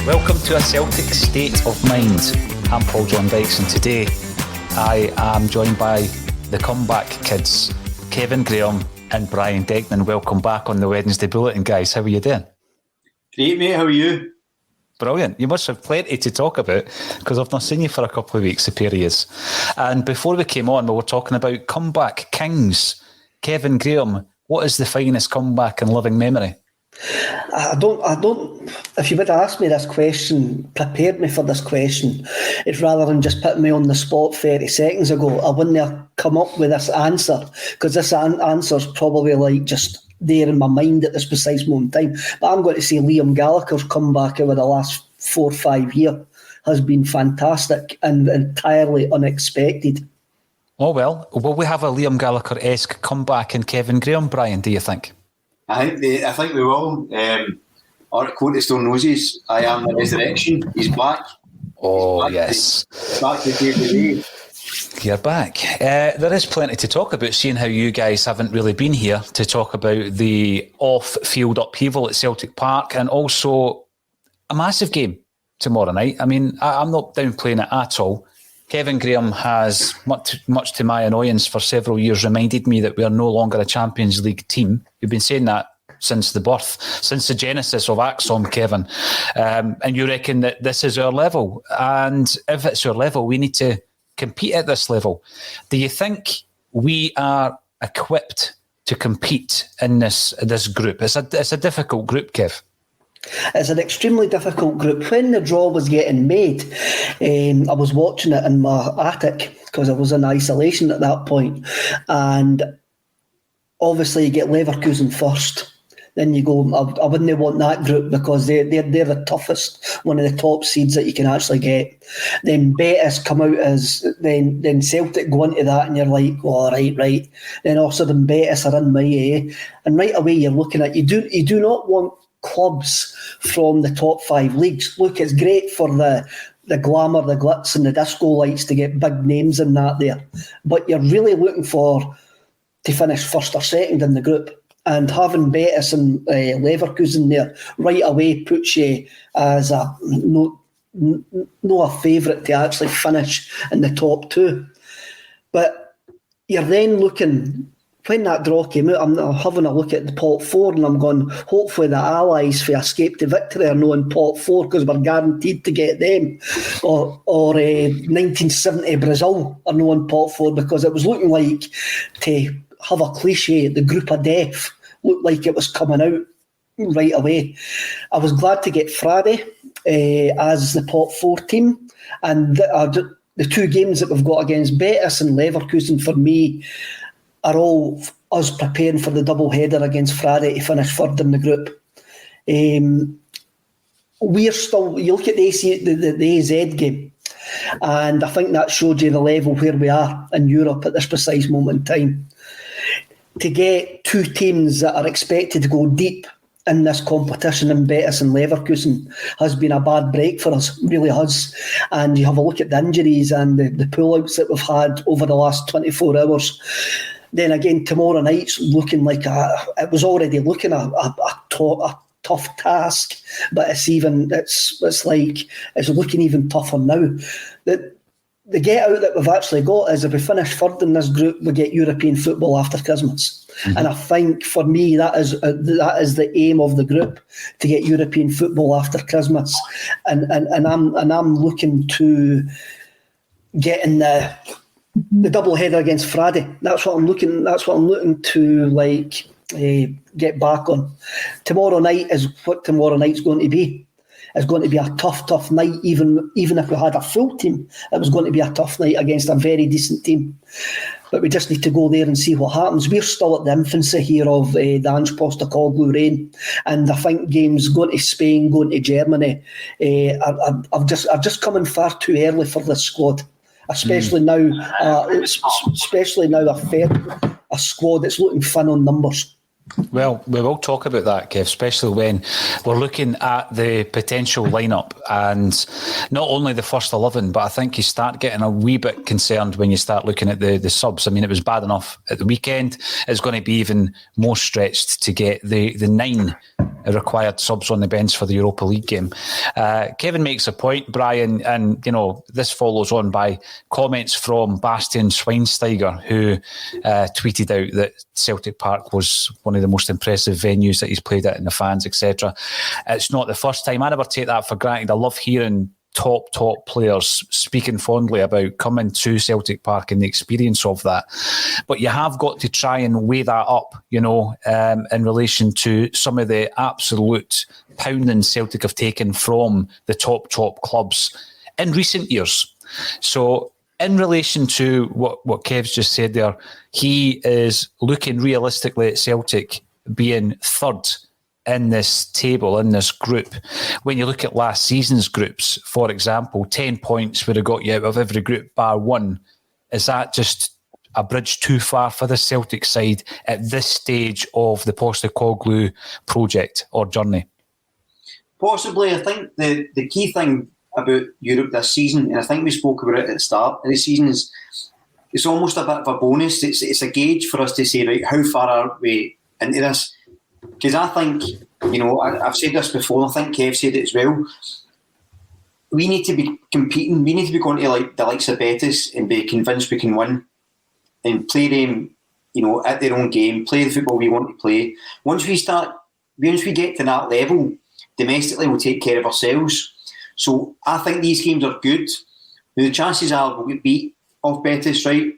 Welcome to a Celtic State of Mind. I'm Paul John Dykes, and today I am joined by the comeback kids, Kevin Graham and Brian Degning. Welcome back on the Wednesday Bulletin, guys. How are you doing? Great, mate. How are you? Brilliant. You must have plenty to talk about because I've not seen you for a couple of weeks, the pair of yous. And before we came on, we were talking about comeback kings. Kevin Graham, what is the finest comeback in living memory? I don't. If you would ask me this question, prepared me for this question, it's rather than just putting me on the spot 30 seconds ago, I wouldn't have come up with this answer, because this answer's probably like just there in my mind at this precise moment in time. But I'm going to say Liam Gallagher's comeback over the last 4 or 5 years has been fantastic and entirely unexpected. Oh, well, will we have a Liam Gallagher-esque comeback in Kevin Graham, Brian, do you think? I think we will. Art Cote still knows he's I am the resurrection. He's back. Oh, he's back. yes. He's back to save the day. You're back. There is plenty to talk about, seeing how you guys haven't really been here to talk about the off-field upheaval at Celtic Park, and also a massive game tomorrow night. I mean, I'm not downplaying it at all. Kevin Graham has, much to my annoyance for several years, reminded me that we are no longer a Champions League team. You've been saying that since the birth, since the genesis of ACSOM, Kevin. And you reckon that this is our level. And if it's our level, we need to compete at this level. Do you think we are equipped to compete in this group? It's a difficult group, Kev. It's an extremely difficult group. When the draw was getting made, I was watching it in my attic because I was in isolation at that point. And obviously you get Leverkusen first. Then you go, I wouldn't want that group because they're the toughest, one of the top seeds that you can actually get. Then Betis come out as, then Celtic go into that and you're like, oh, right. Then all of a sudden Betis are in my A. And right away you're looking at, you do not want clubs from the top 5 leagues. Look, it's great for the glamour, the glitz and the disco lights to get big names in that there. But you're really looking to finish first or second in the group. And having Betis and Leverkusen there right away puts you as not a favourite to actually finish in the top 2. But you're then looking, when that draw came out, I'm having a look at the pot 4 and I'm going, hopefully the Allies for escape to victory are not in pot 4 because we're guaranteed to get them. Or 1970 Brazil are not in pot 4, because it was looking like, to have a cliche, the group of death looked like it was coming out right away. I was glad to get Friday as the pot 4 team, and the 2 games that we've got against Betis and Leverkusen for me are all us preparing for the double header against Friday to finish third in the group. We're still, you look at the AZ game, and I think that showed you the level where we are in Europe at this precise moment in time. To get 2 teams that are expected to go deep in this competition in Betis and Leverkusen has been a bad break for us, really has. And you have a look at the injuries and the pull-outs that we've had over the last 24 hours. Then again, tomorrow night's looking like it was already looking a tough task, but it's looking even tougher now. The get out that we've actually got is if we finish third in this group, we get European football after Christmas. Mm-hmm. And I think for me that is the aim of the group, to get European football after Christmas. And I'm looking to get in the double header against Friday. That's what I'm looking to get back on. Tomorrow night is what tomorrow night's going to be. It's going to be a tough night, even if we had a full team. It was going to be a tough night against a very decent team. But we just need to go there and see what happens. We're still at the infancy here of the Ange Postecoglou reign. And I think games going to Spain, going to Germany, are just coming far too early for this squad. Especially now a squad that's looking thin on numbers. Well, we will talk about that, Kev, especially when we're looking at the potential lineup and not only the first 11, but I think you start getting a wee bit concerned when you start looking at the subs. I mean, it was bad enough at the weekend. It's going to be even more stretched to get the 9 required subs on the bench for the Europa League game. Kevin makes a point, Brian, and this follows on by comments from Bastian Schweinsteiger, who tweeted out that Celtic Park was one of the most impressive venues that he's played at, and the fans, etc. It's not the first time. I never take that for granted. I love hearing top players speaking fondly about coming to Celtic Park and the experience of that. But you have got to try and weigh that up, in relation to some of the absolute pounding Celtic have taken from the top clubs in recent years. So in relation to what Kev's just said there, he is looking realistically at Celtic being third in this table, in this group. When you look at last season's groups, for example, 10 points would have got you out of every group bar 1. Is that just a bridge too far for the Celtic side at this stage of the Postecoglou project or journey? Possibly. I think the key thing about Europe this season, and I think we spoke about it at the start of the season, is it's almost a bit of a bonus. It's a gauge for us to say, right, how far are we into this? Because I think, I've said this before, I think Kev said it as well, we need to be competing, we need to be going to the likes of Betis and be convinced we can win and play them, at their own game, play the football we want to play. Once we get to that level, domestically we'll take care of ourselves. So I think these games are good. Now, the chances are we'll get beat off Betis, right?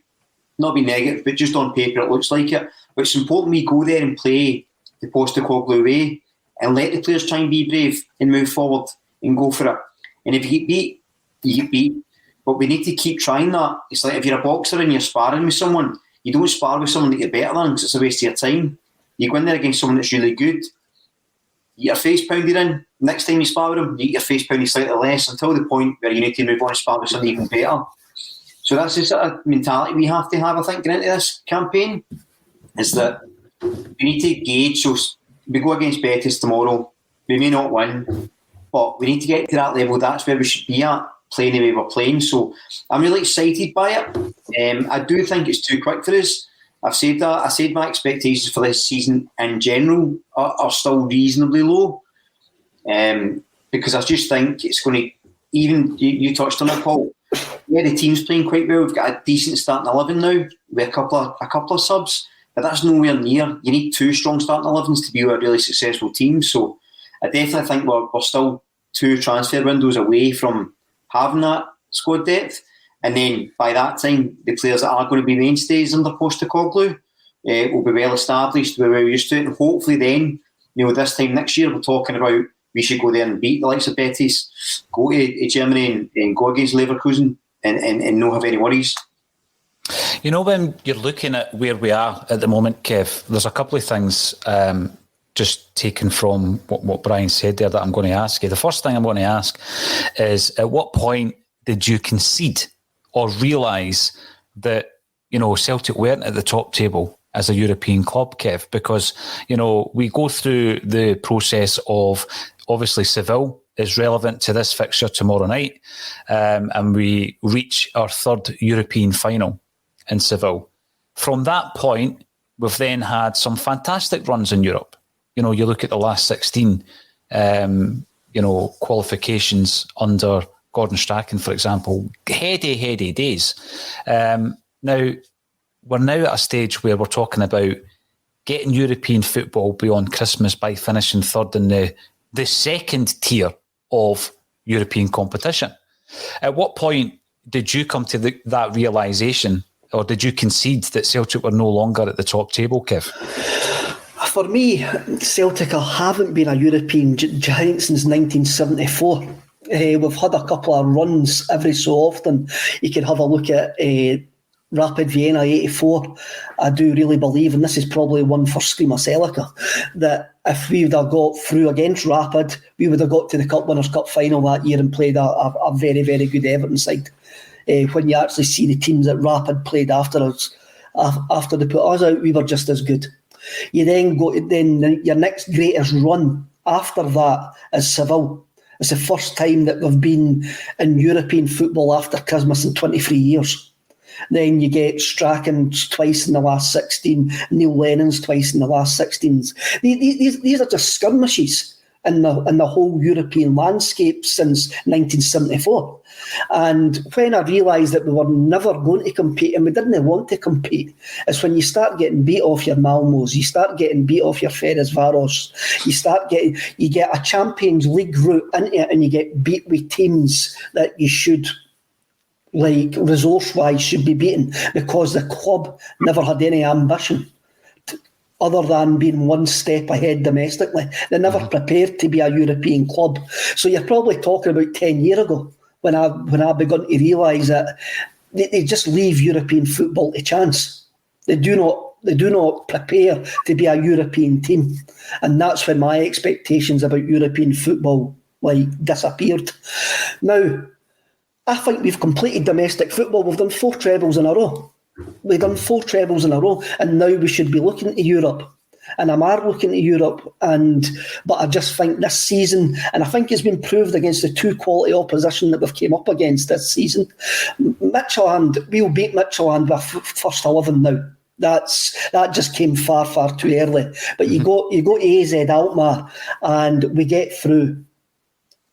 Not be negative, but just on paper it looks like it. But it's important we go there and play the Postecoglou way and let the players try and be brave and move forward and go for it. And if you get beat, you get beat. But we need to keep trying that. It's like if you're a boxer and you're sparring with someone, you don't spar with someone that you're better than because it's a waste of your time. You go in there against someone that's really good, you get your face pounded in. Next time you spar with them, you get your face pounded slightly less until the point where you need to move on and spar with someone even better. So that's the sort of mentality we have to have, I think, going into this campaign, is that we need to gauge. So we go against Betis tomorrow, we may not win, but we need to get to that level. That's where we should be at, playing the way we're playing. So I'm really excited by it. I do think it's too quick for us. I've said that. I said my expectations for this season in general are still reasonably low, because I just think it's going to, even you touched on it, Paul. Yeah, the team's playing quite well. We've got a decent starting 11 now with a couple of subs, but that's nowhere near. You need 2 strong starting 11s to be a really successful team. So I definitely think we're still 2 transfer windows away from having that squad depth. And then by that time, the players that are going to be mainstays under Postecoglou will be well established, we're well used to it. And hopefully then, this time next year, we're talking about we should go there and beat the likes of Betis, go to Germany and go against Leverkusen and not have any worries. When you're looking at where we are at the moment, Kev, there's a couple of things just taken from what Brian said there that I'm going to ask you. The first thing I'm going to ask is, at what point did you concede or realise that, Celtic weren't at the top table as a European club, Kev? Because, we go through the process of, obviously, Seville is relevant to this fixture tomorrow night, and we reach our 3rd European final in Seville. From that point, we've then had some fantastic runs in Europe. You look at the last 16, qualifications under Gordon Strachan, for example, heady days. Now, we're now at a stage where we're talking about getting European football beyond Christmas by finishing 3rd in the second tier of European competition. At what point did you come to that realisation, or did you concede that Celtic were no longer at the top table, Kev? For me, Celtic haven't been a European giant since 1974. We've had a couple of runs every so often. You can have a look at Rapid Vienna 84. I do really believe, and this is probably one for Screamer Celica, that if we would have got through against Rapid, we would have got to the Cup Winners' Cup final that year and played a very, very good Everton side. When you actually see the teams that Rapid played after us, after they put us out, we were just as good. You then go to your next greatest run after that is Seville. It's the first time that we've been in European football after Christmas in 23 years. Then you get Strachan twice in the last 16, Neil Lennon's twice in the last 16s. These are just skirmishes in the whole European landscape since 1974. And when I realised that we were never going to compete, and we didn't want to compete, it's when you start getting beat off your Malmos, you start getting beat off your Ferencváros, you get a Champions League route into it, and you get beat with teams that you should, like resource-wise, should be beaten, because the club never had any ambition other than being one step ahead domestically. They never prepared to be a European club. So you're probably talking about 10 years ago when I begun to realise that they just leave European football to chance. They do not prepare to be a European team. And that's when my expectations about European football disappeared. Now, I think we've completed domestic football. We've done 4 trebles in a row. And now we should be looking to Europe. And I'm looking to Europe, but I just think this season, and I think it's been proved against the 2 quality opposition that we've came up against this season, we'll beat Midtjylland with first 11 now. That just came far, far too early. But you go to AZ Alkmaar and we get through.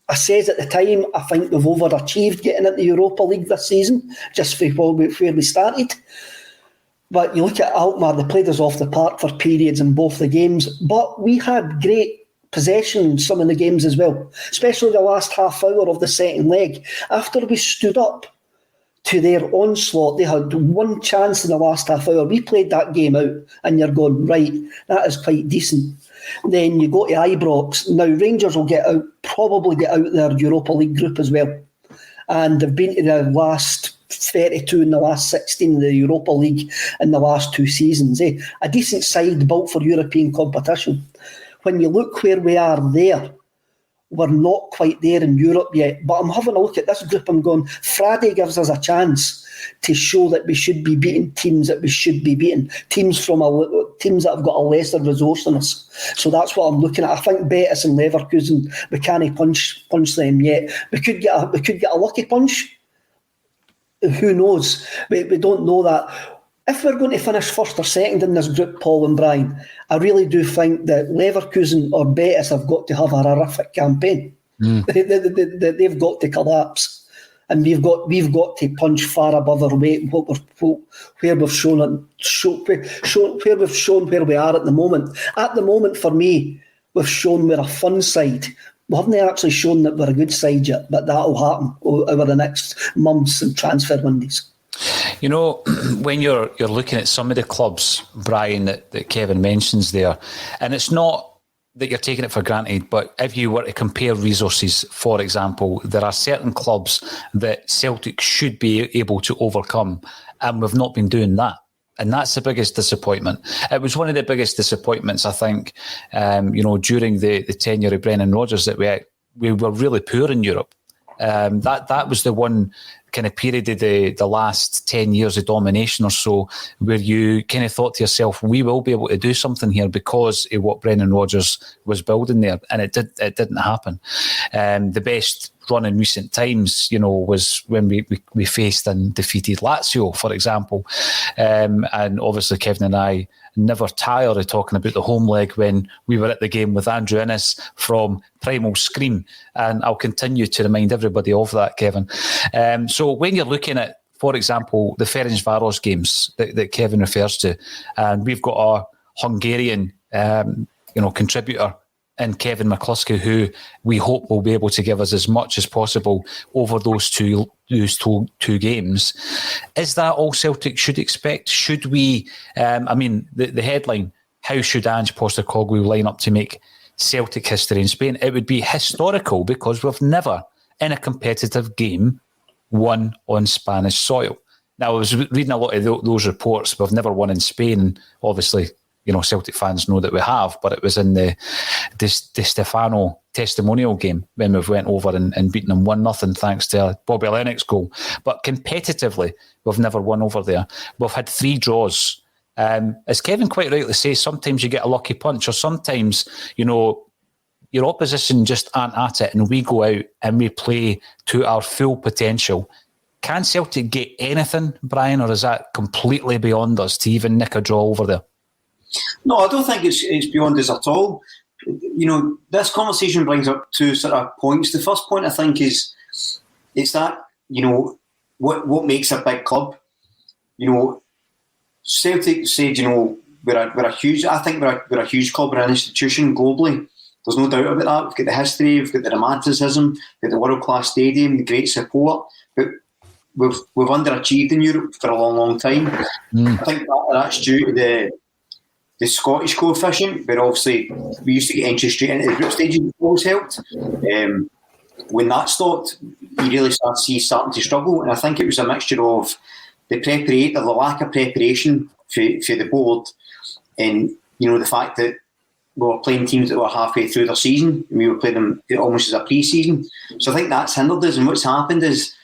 I says at the time, I think we've overachieved getting into the Europa League this season, just where we started. But you look at Alkmaar, they played us off the park for periods in both the games, but we had great possession in some of the games as well, especially the last half hour of the second leg. After we stood up to their onslaught, they had one chance in the last half hour. We played that game out, and you're going, right, that is quite decent. Then you go to Ibrox. Now, Rangers will probably get out their Europa League group as well. And they've been to the last 32 in the last 16 in the Europa League in the last 2 seasons. A decent side built for European competition. When you look where we are there, we're not quite there in Europe yet. But I'm having a look at this group. I'm going, Friday gives us a chance to show that we should be beating teams that we should be beating. Teams that have got a lesser resource than us. So that's what I'm looking at. I think Betis and Leverkusen, we can't punch them yet. We could get a lucky punch. Who knows? We don't know that. If we're going to finish first or second in this group, Paul and Brian, I really do think that Leverkusen or Betis have got to have a horrific campaign. They've got to collapse. And we've got to punch far above our weight where we've shown where we are at the moment. At the moment, for me, we've shown we're a fun side. We haven't actually shown that we're a good side yet, but that'll happen over the next months and transfer windows. You know, when you're looking at some of the clubs, Brian, that Kevin mentions there, and it's not that you're taking it for granted, but if you were to compare resources, for example, there are certain clubs that Celtic should be able to overcome, and we've not been doing that. And that's the biggest disappointment. It was one of the biggest disappointments, I think, during the tenure of Brendan Rodgers, that we were really poor in Europe. That was the one kind of period of the last 10 years of domination or so, where you kind of thought to yourself, we will be able to do something here because of what Brendan Rodgers was building there. And it didn't happen. The best run in recent times, was when we faced and defeated Lazio, for example. And obviously Kevin and I never tire of talking about the home leg when we were at the game with Andrew Innes from Primal Scream. And I'll continue to remind everybody of that, Kevin. So when you're looking at, for example, the Ferencváros games that Kevin refers to, and we've got a Hungarian contributor in Kevin McCluskey, who we hope will be able to give us as much as possible over those two games. Is that all Celtic should expect? Should we, the headline, how should Ange Postecoglou line up to make Celtic history in Spain? It would be historical because we've never, in a competitive game, won on Spanish soil. Now, I was reading a lot of those reports. We've never won in Spain, obviously. Celtic fans know that we have, but it was in the Stefano testimonial game when we went over and beaten them 1-0 thanks to a Bobby Lennox goal. But competitively, we've never won over there. We've had 3 draws As Kevin quite rightly says, sometimes you get a lucky punch, or sometimes, your opposition just aren't at it, and we go out and we play to our full potential. Can Celtic get anything, Brian, or is that completely beyond us to even nick a draw over there? No, I don't think it's beyond us at all. This conversation brings up two sort of points. The first point, I think, is it's that, what makes a big club. Celtic said, we're a huge club, we're an institution globally. There's no doubt about that. We've got the history, we've got the romanticism, we've got the world-class stadium, the great support, but we've underachieved in Europe for a long, long time. I think that's due to the Scottish coefficient, but obviously we used to get entry straight into the group stages, which always helped. When that stopped, you really starting to struggle, and I think it was a mixture of the lack of preparation for the board, and the fact that we were playing teams that were halfway through their season, and we were playing them almost as a pre-season. So I think that's hindered us, and what's happened is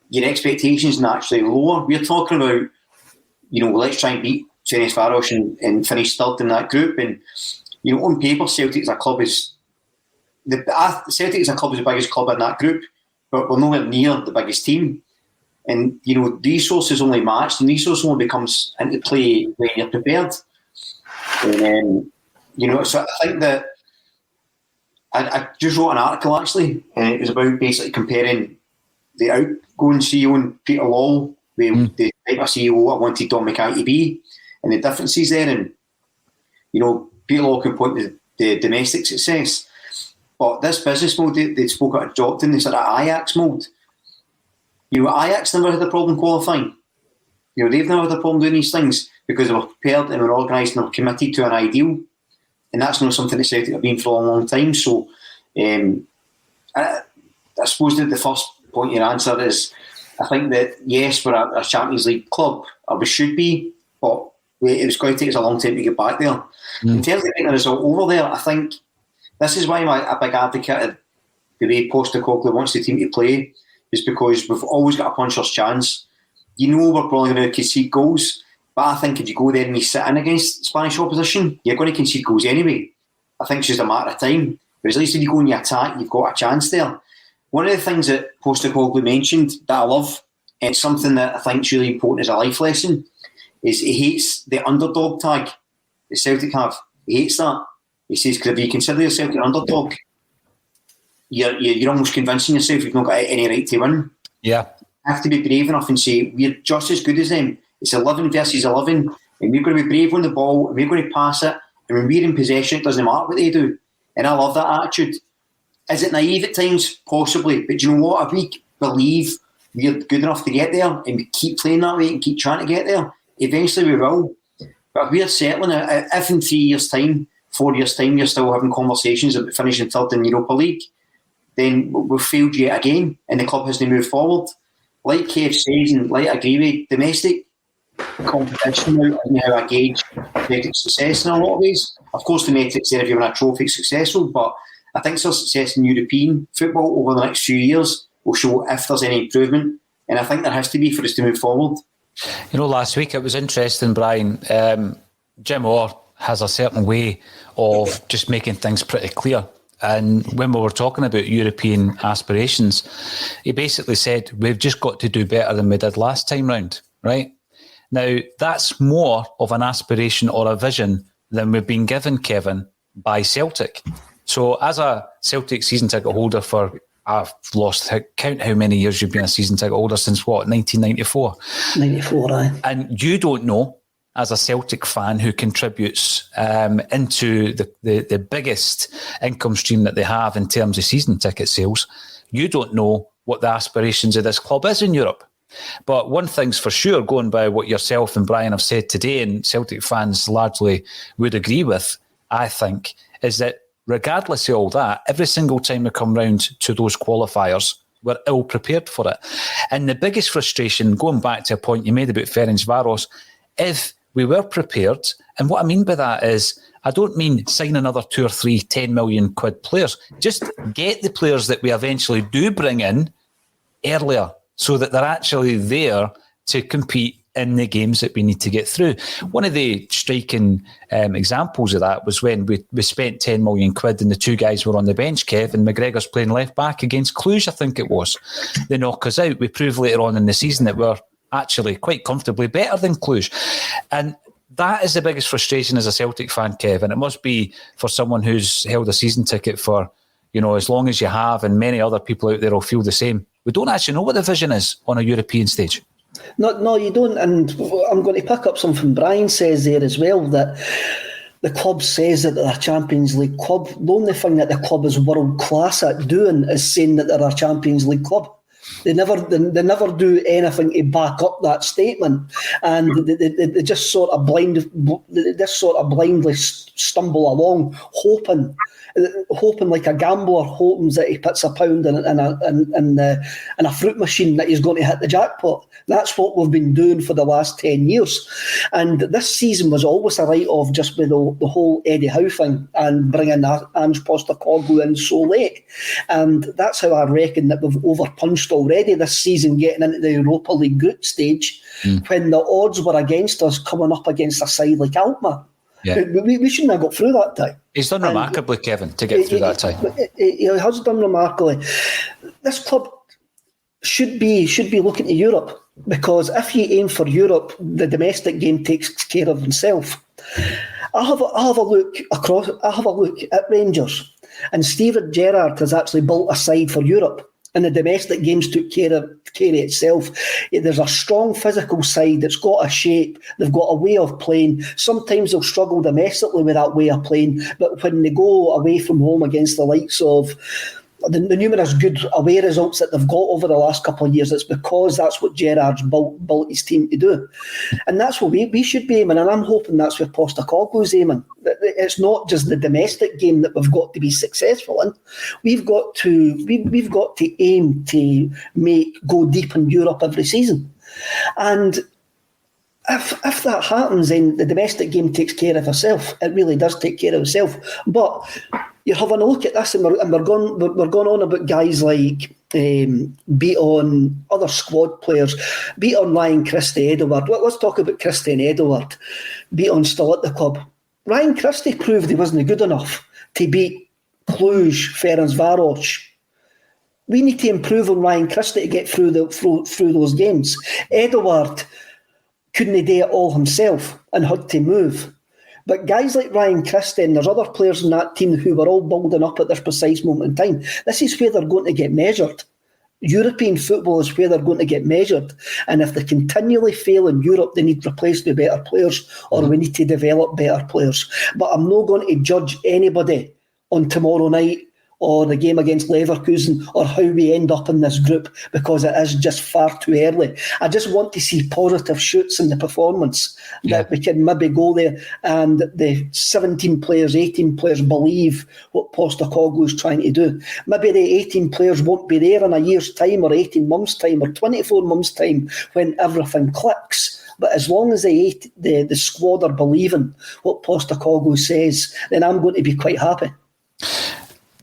your expectations naturally lower. We're talking about, let's try and beat Ferencváros and finish third in that group, and on paper, Celtic as a club is the biggest club in that group, but we're nowhere near the biggest team. And resources only matched, and resources only becomes into play when you're prepared. And so I think that I just wrote an article actually, and it was about basically comparing the outgoing CEO and Peter Lawwell with the type of CEO I wanted Don McKay to be, and the differences there. And Peter Lawwell can point to the domestic success, but this business mode they spoke about dropped in this sort of Ajax mode. Ajax never had a problem qualifying. They've never had a problem doing these things because they were prepared and were organised and were committed to an ideal. And that's not something that Celtic have been for a long, long time. So I suppose that the first point you answer is, I think that, yes, we're a Champions League club, or we should be, but it was going to take us a long time to get back there. In terms of getting the result over there, I think this is why I'm a big advocate of the way Postecoglou wants the team to play, is because we've always got a puncher's chance. We're probably going to concede goals, but I think if you go there and you sit in against Spanish opposition, you're going to concede goals anyway. I think it's just a matter of time. But at least if you go and you attack, you've got a chance there. One of the things that Postecoglou mentioned that I love, and it's something that I think is really important as a life lesson, is he hates the underdog tag that Celtic have. He hates that. He says, because if you consider yourself an underdog, you're almost convincing yourself you've not got any right to win. Yeah. You have to be brave enough and say, we're just as good as them. It's 11 versus 11, and we're going to be brave on the ball, and we're going to pass it, and when we're in possession, it doesn't matter what they do. And I love that attitude. Is it naive at times? Possibly. But you know what? If we believe we're good enough to get there, and we keep playing that way and keep trying to get there, eventually we will. But if we're settling it, if in 3 years' time, 4 years' time, you're still having conversations about finishing third in Europa League, then we've failed yet again, and the club has to move forward. Like Kev says, and like I agree with, domestic competition now isn't how I gauge Celtic success in a lot of ways. Of course, the metrics there if you win a trophy is successful, but I think success in European football over the next few years will show if there's any improvement, and I think there has to be for us to move forward. Last week it was interesting, Brian. Jim Orr has a certain way of just making things pretty clear. And when we were talking about European aspirations, he basically said, we've just got to do better than we did last time round, right? Now, that's more of an aspiration or a vision than we've been given, Kevin, by Celtic. So as a Celtic season ticket holder I've lost count how many years you've been a season ticket holder since, 1994? 94, aye. And you don't know, as a Celtic fan who contributes into the biggest income stream that they have in terms of season ticket sales, you don't know what the aspirations of this club is in Europe. But one thing's for sure, going by what yourself and Brian have said today, and Celtic fans largely would agree with, I think, is that regardless of all that, every single time we come round to those qualifiers, we're ill prepared for it. And the biggest frustration, going back to a point you made about Ferencváros, if we were prepared, and what I mean by that is, I don't mean sign another 2 or 3 10 million quid players. Just get the players that we eventually do bring in earlier so that they're actually there to compete in the games that we need to get through. One of the striking examples of that was when we spent 10 million quid and the two guys were on the bench, Kev, and McGregor's playing left back against Cluj, I think it was. They knock us out. We proved later on in the season that we're actually quite comfortably better than Cluj. And that is the biggest frustration as a Celtic fan, Kev, and it must be for someone who's held a season ticket for, as long as you have, and many other people out there will feel the same. We don't actually know what the vision is on a European stage. No, you don't. And I'm going to pick up something Brian says there as well, that the club says that they're a Champions League club. The only thing that the club is world class at doing is saying that they're a Champions League club. They never do anything to back up that statement, and they just sort of blindly stumble along, hoping like a gambler hoping that he puts £1 in a fruit machine that he's going to hit the jackpot. That's what we've been doing for the last 10 years. And this season was always a write-off just with the whole Eddie Howe thing and bringing Ange Postecoglou in so late. And that's how I reckon that we've overpunched already this season, getting into the Europa League group stage when the odds were against us coming up against a side like Alkmaar. Yeah. We shouldn't have got through that time. He's done remarkably, Kevin, to get through that time. He has done remarkably. This club should be looking to Europe, because if you aim for Europe, the domestic game takes care of itself. I have a look at Rangers, and Steven Gerrard has actually built a side for Europe. And the domestic games took care of itself. There's a strong physical side that's got a shape. They've got a way of playing. Sometimes they'll struggle domestically with that way of playing, but when they go away from home against the likes of the numerous good away results that they've got over the last couple of years, it's because that's what Gerrard's built his team to do. And that's what we should be aiming, and I'm hoping that's where Postecoglou's aiming. It's not just the domestic game that we've got to be successful in. We've got to aim to go deep in Europe every season. And if that happens, then the domestic game takes care of itself. It really does take care of itself. But you're having a look at this, and we're going on about guys like beat on other squad players, beat on Ryan Christie, Edouard. Let's talk about Christie and Edouard. Beat on still at the club. Ryan Christie proved he wasn't good enough to beat Cluj, Ferencváros. We need to improve on Ryan Christie to get through those games. Edouard couldn't do it all himself and had to move. But guys like Ryan Christie, and there's other players in that team who were all building up at this precise moment in time. This is where they're going to get measured. European football is where they're going to get measured. And if they continually fail in Europe, they need replaced with better players, or we need to develop better players. But I'm not going to judge anybody on tomorrow night or the game against Leverkusen or how we end up in this group, because it is just far too early. I just want to see positive shoots in the performance, that we can maybe go there and the 17 players, 18 players believe what Postecoglou's trying to do. Maybe the 18 players won't be there in a year's time or 18 months' time or 24 months' time when everything clicks. But as long as the squad are believing what Postecoglou says, then I'm going to be quite happy.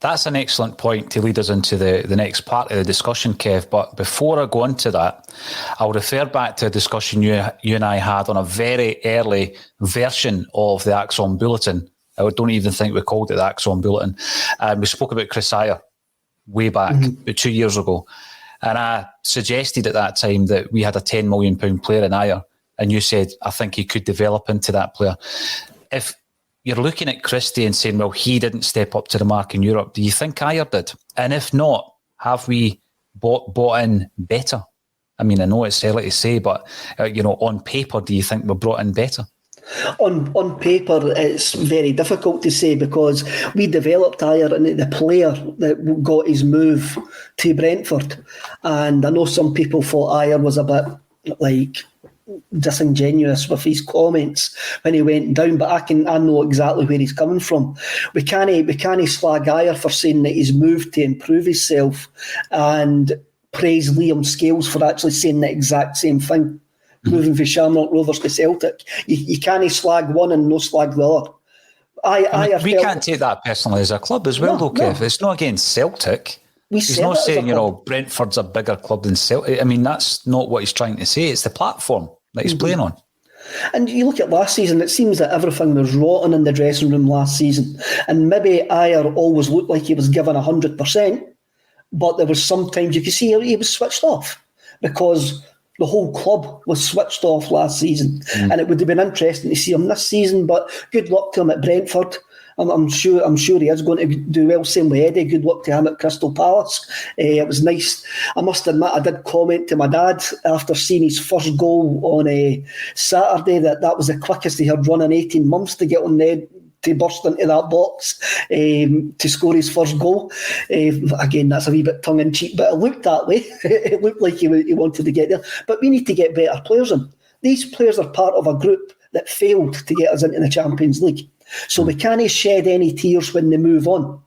That's an excellent point to lead us into the next part of the discussion, Kev. But before I go into that, I'll refer back to a discussion you and I had on a very early version of the ACSOM Bulletin. I don't even think we called it the ACSOM Bulletin. We spoke about Chris Agar way back, about 2 years ago. And I suggested at that time that we had a £10 million player in Agar. And you said, I think he could develop into that player. If you're looking at Christie and saying, well, he didn't step up to the mark in Europe, do you think Agar did? And if not, have we bought in better? I mean, I know it's early to say, but on paper, do you think we're brought in better? On paper, it's very difficult to say, because we developed Agar into the player that got his move to Brentford. And I know some people thought Agar was a bit like disingenuous with his comments when he went down, but I know exactly where he's coming from. We can't slag Agar for saying that he's moved to improve himself, and praise Liam Scales for actually saying the exact same thing, moving from Shamrock Rovers to Celtic. You can't slag one and no slag the other. We can't take that personally as a club as well, though, Kev. It's not against Celtic. He's not saying, Brentford's a bigger club than Celtic. I mean, that's not what he's trying to say. It's the platform. that he's playing on. And you look at last season, it seems that everything was rotten in the dressing room last season. And maybe Agar always looked like he was given 100%, but there was sometimes you could see he was switched off because the whole club was switched off last season. And it would have been interesting to see him this season, but good luck to him at Brentford. I'm sure he is going to do well. Same with Eddie. Good luck to him at Crystal Palace. It was nice. I must admit, I did comment to my dad after seeing his first goal on Saturday that was the quickest he had run in 18 months to get on there, to burst into that box to score his first goal. Again, that's a wee bit tongue-in-cheek, but it looked that way. It looked like he wanted to get there. But we need to get better players in. These players are part of a group that failed to get us into the Champions League. So we can't shed any tears when they move on,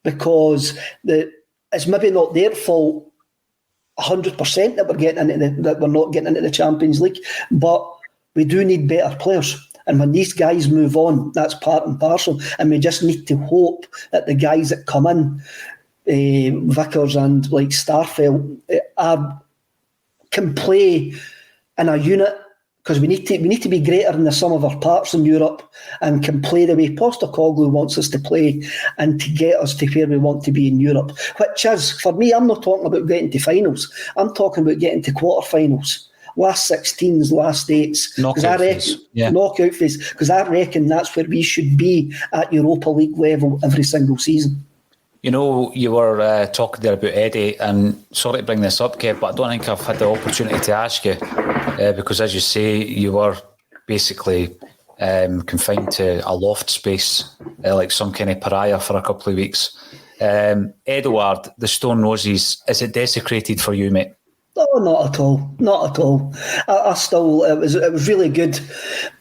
because it's maybe not their fault 100% that we're not getting into the Champions League, but we do need better players. And when these guys move on, that's part and parcel. And we just need to hope that the guys that come in, Vickers and like Starfelt, can play in a unit. Because we need to be greater in the sum of our parts in Europe and can play the way Postecoglou wants us to play and to get us to where we want to be in Europe. Which is, for me, I'm not talking about getting to finals. I'm talking about getting to quarterfinals, last 16s, last 8s. Knockout phase. Because I reckon that's where we should be at Europa League level every single season. You know, you were talking there about Eddie, and sorry to bring this up, Kev, but I don't think I've had the opportunity to ask you, because as you say, you were basically confined to a loft space, like some kind of pariah for a couple of weeks. Edouard, the Stone Roses, is it desecrated for you, mate? Oh, not at all. Not at all. I still, it was really good.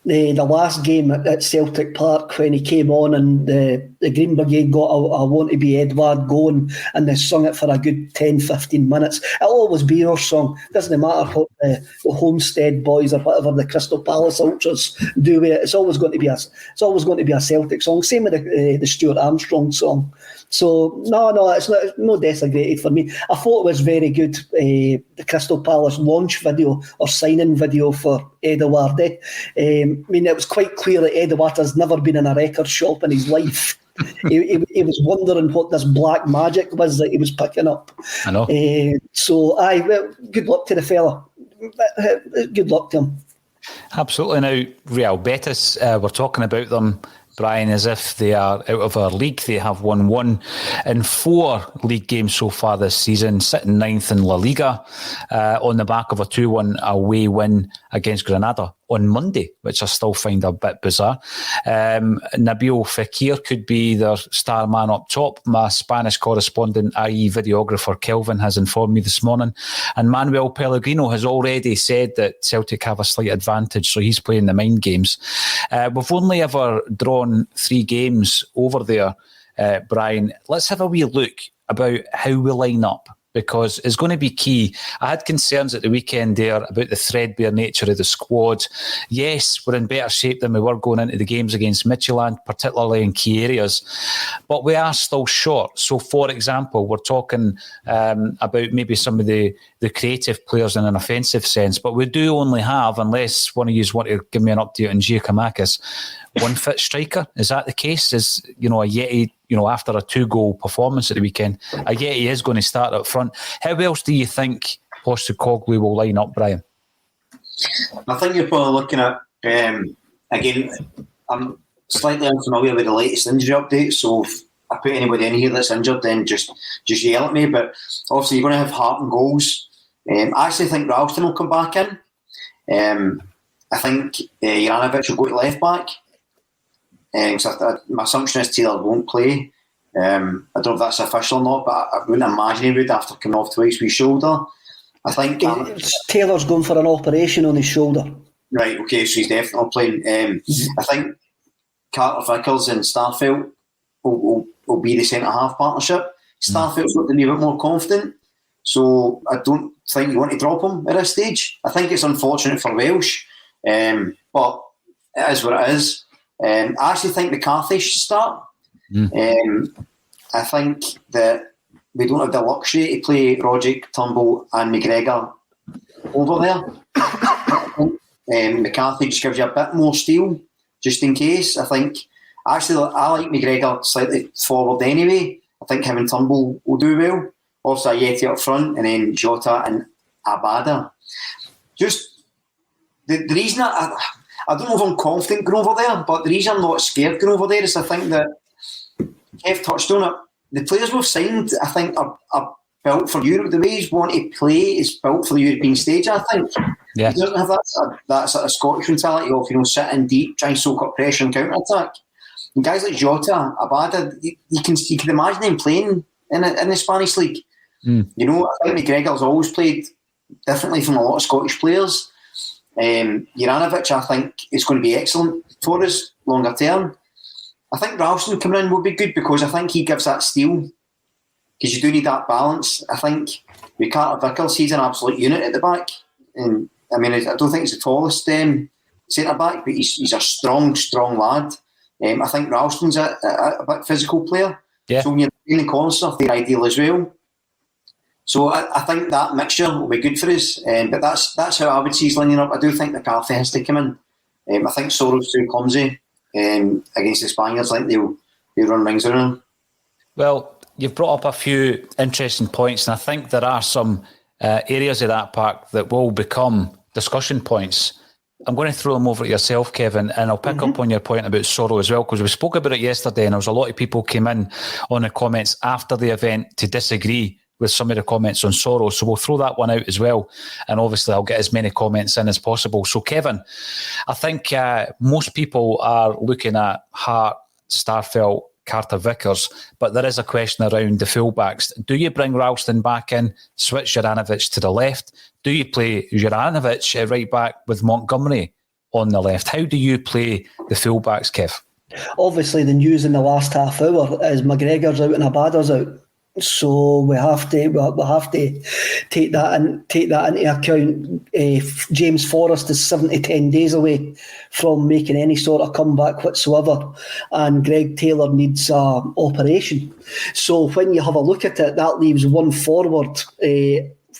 The last game at Celtic Park when he came on and the Green Brigade got I Want to Be Edouard going, and they sung it for a good 10-15 minutes. It'll always be our song. Doesn't matter what the Homestead Boys or whatever the Crystal Palace Ultras do with it. It's always going to be a Celtic song. Same with the Stuart Armstrong song. So no, it's no desecrated for me. I thought it was very good. The Crystal Palace launch video or signing video for Edouard. I mean, it was quite clear that Edouard has never been in a record shop in his life. he was wondering what this black magic was that he was picking up. I know. Good luck to the fella. Good luck to him. Absolutely. Now, Real Betis, we're talking about them, Brian, as if they are out of our league. They have won 1 in 4 league games so far this season, sitting 9th in La Liga, on the back of a 2-1 away win against Granada on Monday, which I still find a bit bizarre. Nabil Fekir could be their star man up top. My Spanish correspondent, i.e. videographer Kelvin, has informed me this morning. And Manuel Pellegrino has already said that Celtic have a slight advantage, so he's playing the mind games. We've only ever drawn 3 games over there, Brian. Let's have a wee look about how we line up, because it's going to be key. I had concerns at the weekend there about the threadbare nature of the squad. Yes, we're in better shape than we were going into the games against Midtjylland, particularly in key areas, but we are still short. So, for example, we're talking about maybe some of the creative players in an offensive sense, but we do only have, unless one of you want to give me an update on Giacomakis, one fit striker. Is that the case? Is, a Yeti, after a 2-goal performance at the weekend, a Yeti is going to start up front. How else do you think Postecoglou will line up, Brian? I think you're probably looking at, again, I'm slightly unfamiliar with the latest injury updates, so if I put anybody in here that's injured, then just yell at me. But obviously you're going to have Hart and goals. I actually think Ralston will come back in. I think Juranovic will go to left back. So my assumption is Taylor won't play. I don't know if that's official or not, but I wouldn't imagine he would after coming off twice with his shoulder. I think Taylor's going for an operation on his shoulder. Right, okay, so he's definitely playing. I think Carter Vickers and Starfelt will be the centre-half partnership. Starfelt's got to be a bit more confident, so I don't think you want to drop him at this stage. I think it's unfortunate for Welsh, but it is what it is. I actually think McCarthy should start. I think that we don't have the luxury to play Rogic, Turnbull and McGregor over there. McCarthy just gives you a bit more steel, just in case. I think, actually, I like McGregor slightly forward anyway. I think him and Turnbull will do well. Also, Yeti up front, and then Jota and Abada. Just the reason I don't know if I'm confident going over there, but the reason I'm not scared going over there is I think that Kev touched on it. The players we've signed, I think, are built for Europe. The way he's want to play is built for the European stage, I think. Yeah. He doesn't have that sort of Scottish mentality of, sit in deep, try and soak up pressure and counter-attack. And guys like Jota, Abada, you can imagine him playing in the Spanish league. I think McGregor's always played differently from a lot of Scottish players. Juranovic, I think, is going to be excellent for us longer term. I think Ralston coming in would be good because I think he gives that steel, because you do need that balance. I think with Carter Vickers, he's an absolute unit at the back. And I don't think he's the tallest centre back, but he's a strong lad. I think Ralston's a bit physical player. Yeah. So when you're in the corner stuff, they're ideal as well. So I think that mixture will be good for us. But that's how I would see his lining up. I do think McCarthy has to come in. I think Sora's too clumsy against the Spaniards. I think they'll run rings around him. Well, you've brought up a few interesting points, and I think there are some areas of that park that will become discussion points. I'm going to throw them over at yourself, Kevin, and I'll pick up on your point about Sora as well, because we spoke about it yesterday, and there was a lot of people came in on the comments after the event to disagree with some of the comments on Sora, so we'll throw that one out as well, and obviously I'll get as many comments in as possible. So, Kevin, I think most people are looking at Hart, Starfelt, Carter Vickers, but there is a question around the fullbacks. Do you bring Ralston back in, switch Juranovic to the left? Do you play Juranovic at right back with Montgomery on the left? How do you play the fullbacks, Kev? Obviously, the news in the last half hour is McGregor's out and Abada's out, so we have to take that into account. James Forrest is 7 to 10 days away from making any sort of comeback whatsoever, and Greg Taylor needs an operation. So when you have a look at it, that leaves one forward,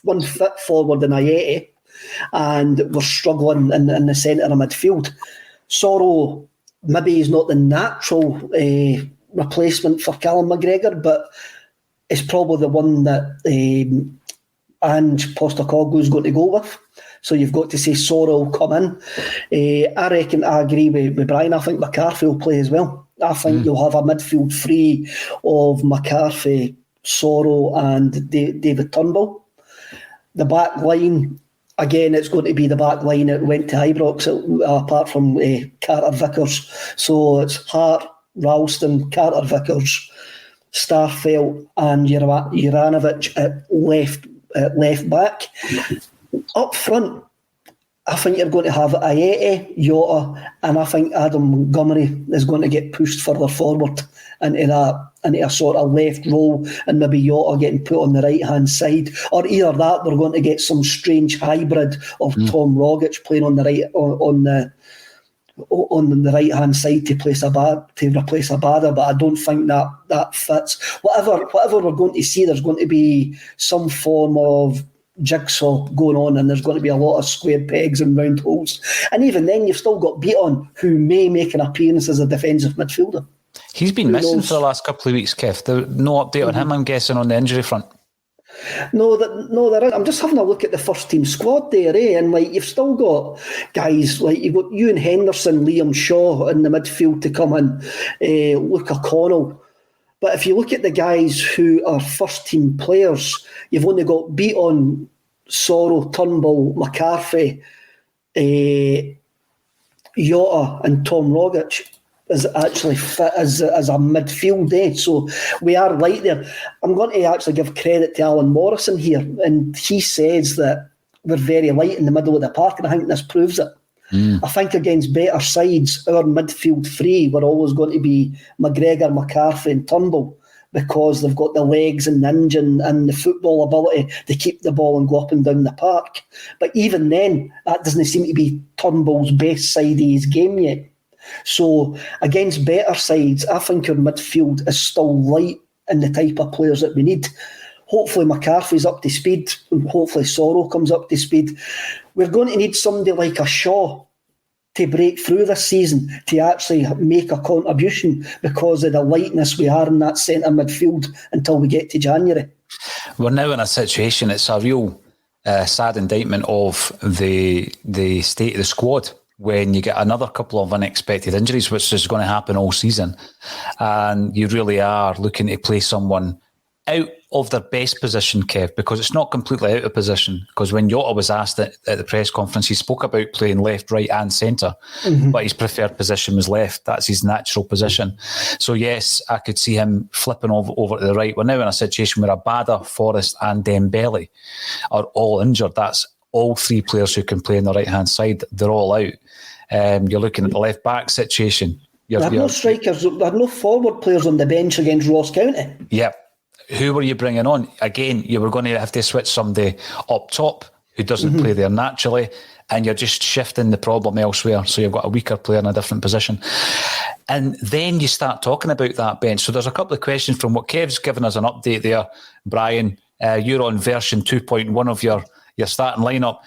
one fit forward in Ayeti, and we're struggling in the centre of midfield. Soro, maybe he's not the natural replacement for Callum McGregor, but it's probably the one that Ange Postecoglou is going to go with. So you've got to say Sora will come in. I reckon I agree with Brian. I think McCarthy will play as well. I think you'll have a midfield free of McCarthy, Soro and David Turnbull. The back line, again, it's going to be the back line that went to Ibrox, apart from Carter Vickers. So it's Hart, Ralston, Carter Vickers, Starfelt and Juranovic at left back. Up front, I think you're going to have Ayeti, Jota, and I think Adam Montgomery is going to get pushed further forward into a sort of left role, and maybe Jota getting put on the right hand side, or either that we're going to get some strange hybrid of Tom Rogic playing on the right on the right hand side to replace Abada, but I don't think that fits. Whatever we're going to see, there's going to be some form of jigsaw going on, and there's going to be a lot of square pegs and round holes. And even then, you've still got Beaton, who may make an appearance as a defensive midfielder. He's been missing for the last couple of weeks, Kev. There's no update on him, I'm guessing, on the injury front. No, there isn't. I'm just having a look at the first team squad there, and you've still got guys like you've got Ewan Henderson, Liam Shaw in the midfield to come in, Luke O'Connell. But if you look at the guys who are first team players, you've only got Beaton, Soro, Turnbull, McCarthy, Jota, and Tom Rogic is actually fit as a midfield. So we are light there. I'm going to actually give credit to Alan Morrison here, and he says that we're very light in the middle of the park, and I think this proves it. I think against better sides, our midfield three were always going to be McGregor, McCarthy and Turnbull, because they've got the legs and the engine and the football ability to keep the ball and go up and down the park. But even then, that doesn't seem to be Turnbull's best side of his game yet. So against better sides, I think our midfield is still light in the type of players that we need. hopefully McCarthy's up to speed, and hopefully Sora comes up to speed. We're going to need somebody like a Shaw to break through this season, to actually make a contribution, because of the lightness we are in that centre midfield until we get to January. We're now in a situation, it's a real sad indictment of the state of the squad when you get another couple of unexpected injuries, which is going to happen all season, and you really are looking to play someone out of their best position, Kev, because it's not completely out of position. Because when Jota was asked at the press conference, he spoke about playing left, right and centre, but his preferred position was left. That's his natural position. So yes, I could see him flipping over to the right. We're now in a situation where Abada, Forrest and Dembele are all injured. That's all three players who can play on the right-hand side. They're all out. You're looking at the left-back situation. There are no strikers, there are no forward players on the bench against Ross County. Yep. Who were you bringing on? Again, you were going to have to switch somebody up top who doesn't play there naturally, and you're just shifting the problem elsewhere. So you've got a weaker player in a different position. And then you start talking about that bench. So there's a couple of questions from what Kev's given us an update there. Brian, you're on version 2.1 of your starting lineup.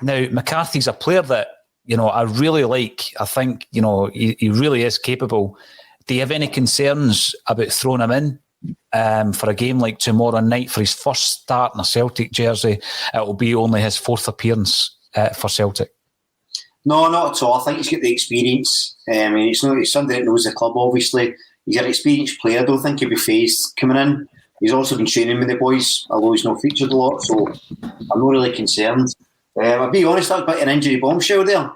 Now, McCarthy's a player that, I really like. I think, he really is capable. Do you have any concerns about throwing him in for a game like tomorrow night for his first start in a Celtic jersey? It will be only his fourth appearance for Celtic. No, not at all. I think he's got the experience. He's somebody that knows the club, obviously. He's an experienced player. I don't think he'll be phased coming in. He's also been training with the boys, although he's not featured a lot, so I'm not really concerned. I'll be honest, that was a bit of an injury bombshell there.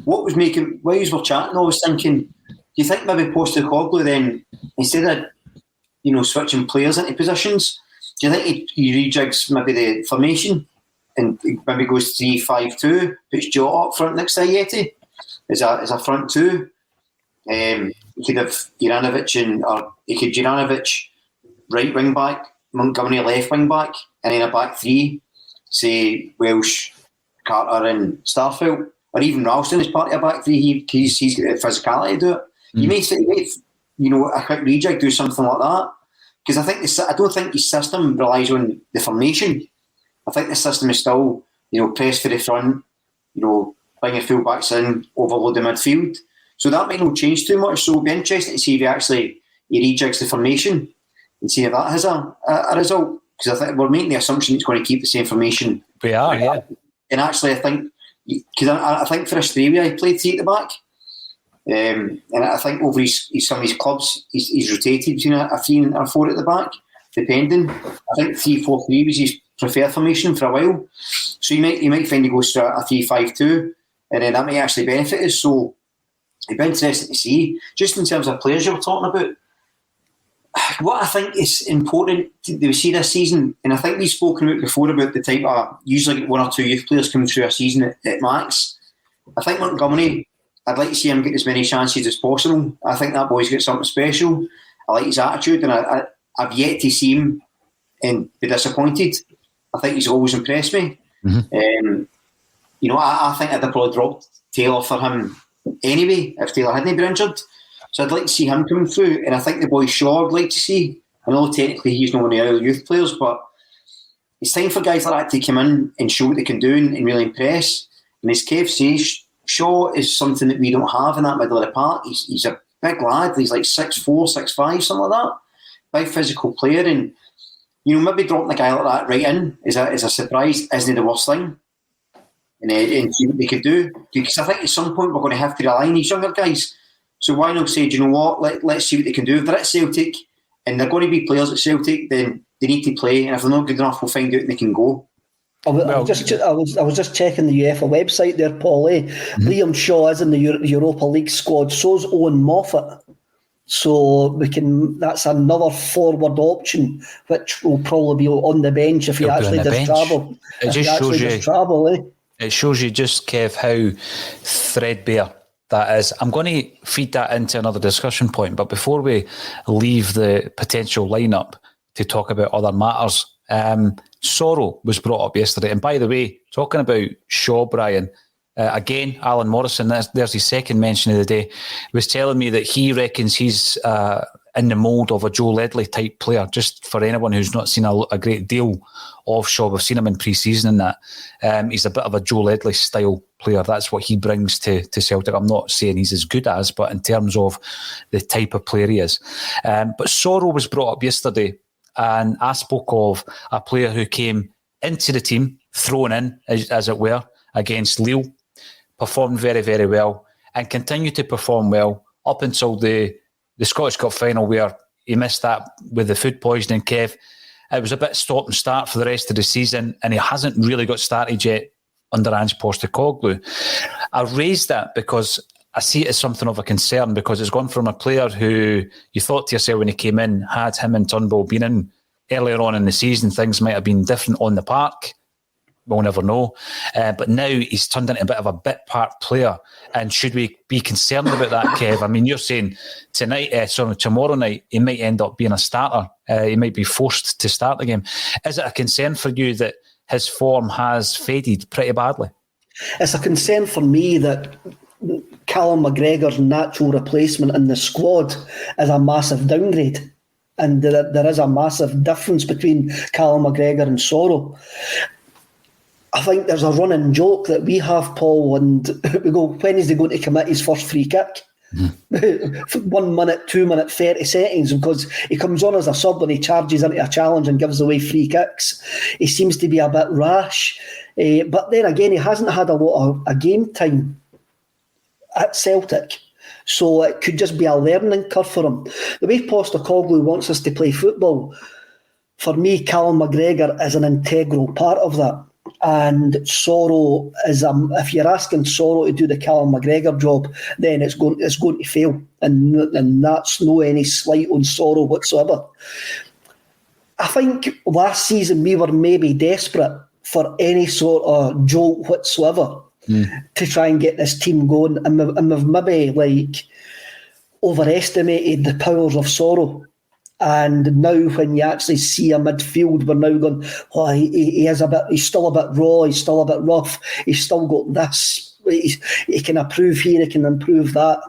While we were chatting, I was thinking, do you think maybe Postecoglou then, instead of switching players into positions, do you think he rejigs maybe the formation and maybe goes 3-5-2, puts Jota up front next to Ayeti as a front two? He could have Juranovic right wing back, Montgomery left wing back, and then a back three, say Welsh, Carter and Starfelt, or even Ralston as part of a back three. He's got the physicality to do it. You may a quick rejig, do something like that, because I don't think his system relies on the formation. I think the system is still press for the front, bring your full backs in, overload the midfield. So that might not change too much. So it'll be interesting to see if he rejigs the formation and see if that has a result. Because I think we're making the assumption it's going to keep the same formation. We are, yeah. And actually, I think for Australia he played three at the back. And I think over some of his clubs, he's rotated between a 3 and a 4 at the back, depending. I think 3-4-3 was his preferred formation for a while. So you might find he goes to a 3-5-2, and then that may actually benefit us. So it'd be interesting to see. Just in terms of players you were talking about, what I think is important that we see this season, and I think we've spoken about before about the type of usually 1 or 2 youth players coming through a season at max. I think Montgomery, I'd like to see him get as many chances as possible. I think that boy's got something special. I like his attitude, and I've yet to see him and be disappointed. I think he's always impressed me. I think I'd have probably dropped Taylor for him anyway if Taylor hadn't been injured. So I'd like to see him coming through, and I think the boy Shaw I'd like to see. I know technically he's not one of the other youth players, but it's time for guys like that to come in and show what they can do and really impress. And as Kev says, Shaw is something that we don't have in that middle of the park. He's a big lad. He's like 6'4", 6'5", something like that. Big physical player, and maybe dropping a guy like that right in is a surprise isn't the worst thing. And see what they could do, because I think at some point we're going to have to rely on these younger guys. So why not say, do you know what? Let's see what they can do. If they're at Celtic and they're going to be players at Celtic, then they need to play. And if they're not good enough, we'll find out and they can go. I was just checking the UEFA website there, Paul. Liam Shaw is in the Europa League squad. So's Owen Moffat. So that's another forward option, which will probably be on the bench if he actually does travel. It shows you just, Kev, how threadbare that is. I'm going to feed that into another discussion point, but before we leave the potential lineup to talk about other matters, Sora was brought up yesterday. And by the way, talking about Shaw, Brian, again, Alan Morrison, there's his second mention of the day, was telling me that he reckons he's in the mould of a Joe Ledley type player. Just for anyone who's not seen a great deal of Shaw, we've seen him in pre-season and that. He's a bit of a Joe Ledley style player. That's what he brings to Celtic. I'm not saying he's as good as, but in terms of the type of player he is. But Sora was brought up yesterday, and I spoke of a player who came into the team, thrown in, as it were, against Lille, performed very, very well, and continued to perform well up until the Scottish Cup final, where he missed that with the food poisoning, Kev. It was a bit stop and start for the rest of the season, and he hasn't really got started yet under Ange Postecoglou. I raised that because I see it as something of a concern, because it's gone from a player who you thought to yourself when he came in, had him and Turnbull been in earlier on in the season, things might have been different on the park. We'll never know. But now he's turned into a bit of a bit part player. And should we be concerned about that, Kev? I mean, you're saying tomorrow night, he might end up being a starter. He might be forced to start the game. Is it a concern for you that his form has faded pretty badly? It's a concern for me that Callum McGregor's natural replacement in the squad is a massive downgrade. And there is a massive difference between Callum McGregor and Sora. I think there's a running joke that we have, Paul, and we go, when is he going to commit his first free kick? 1 minute, 2 minute, 30 seconds, because he comes on as a sub when he charges into a challenge and gives away free kicks. He seems to be a bit rash. But then again, he hasn't had a lot of game time at Celtic. So it could just be a learning curve for him. The way Postecoglou wants us to play football, for me, Callum McGregor is an integral part of that. And Sora is, if you're asking Sora to do the Callum McGregor job, then it's going to fail, and that's no any slight on Sora whatsoever. I think last season we were maybe desperate for any sort of jolt whatsoever to try and get this team going, and we've maybe overestimated the powers of Sora. And now when you actually see a midfield, we're now going, he's still a bit raw, he's still a bit rough, he's still got this, he can improve here, he can improve that.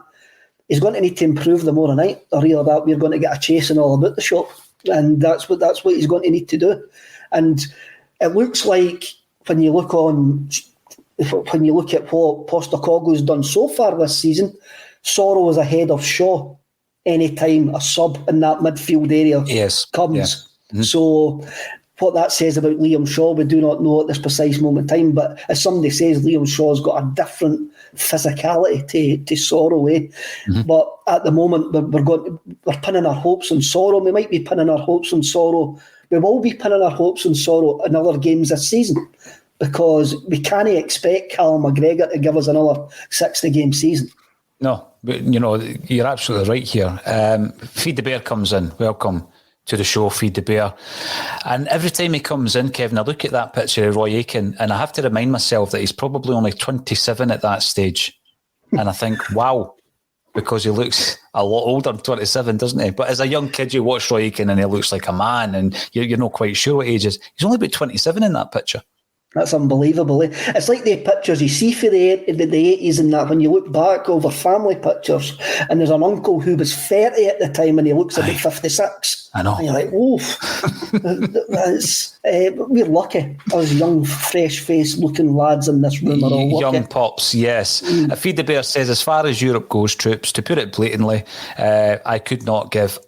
He's going to need to improve the more night, or either that we're going to get a chasing all about the shop. And that's what he's going to need to do. And it looks like when you look at what Postecoglou's done so far this season, Sora was ahead of Shaw anytime a sub in that midfield area comes. Yeah. Mm-hmm. So what that says about Liam Shaw, we do not know at this precise moment in time, but as somebody says, Liam Shaw's got a different physicality to Sora. Mm-hmm. But at the moment, we're pinning our hopes on Sora. We might be pinning our hopes on Sora. We will be pinning our hopes on Sora in other games this season, because we can't expect Callum McGregor to give us another 60-game season. No, but you're absolutely right here. Feed the Bear comes in. Welcome to the show, Feed the Bear. And every time he comes in, Kevin, I look at that picture of Roy Aitken, and I have to remind myself that he's probably only 27 at that stage. And I think, wow, because he looks a lot older than 27, doesn't he? But as a young kid, you watch Roy Aitken and he looks like a man, and you're not quite sure what age is. He's only about 27 in that picture. That's unbelievable. It's like the pictures you see for the 80s and that, when you look back over family pictures, and there's an uncle who was 30 at the time and he looks about 56. I know. And you're like, we're lucky. Us young, fresh-faced looking lads in this room are all lucky. Young pops, yes. Feed the Bear says, as far as Europe goes, troops, to put it blatantly, I could not give...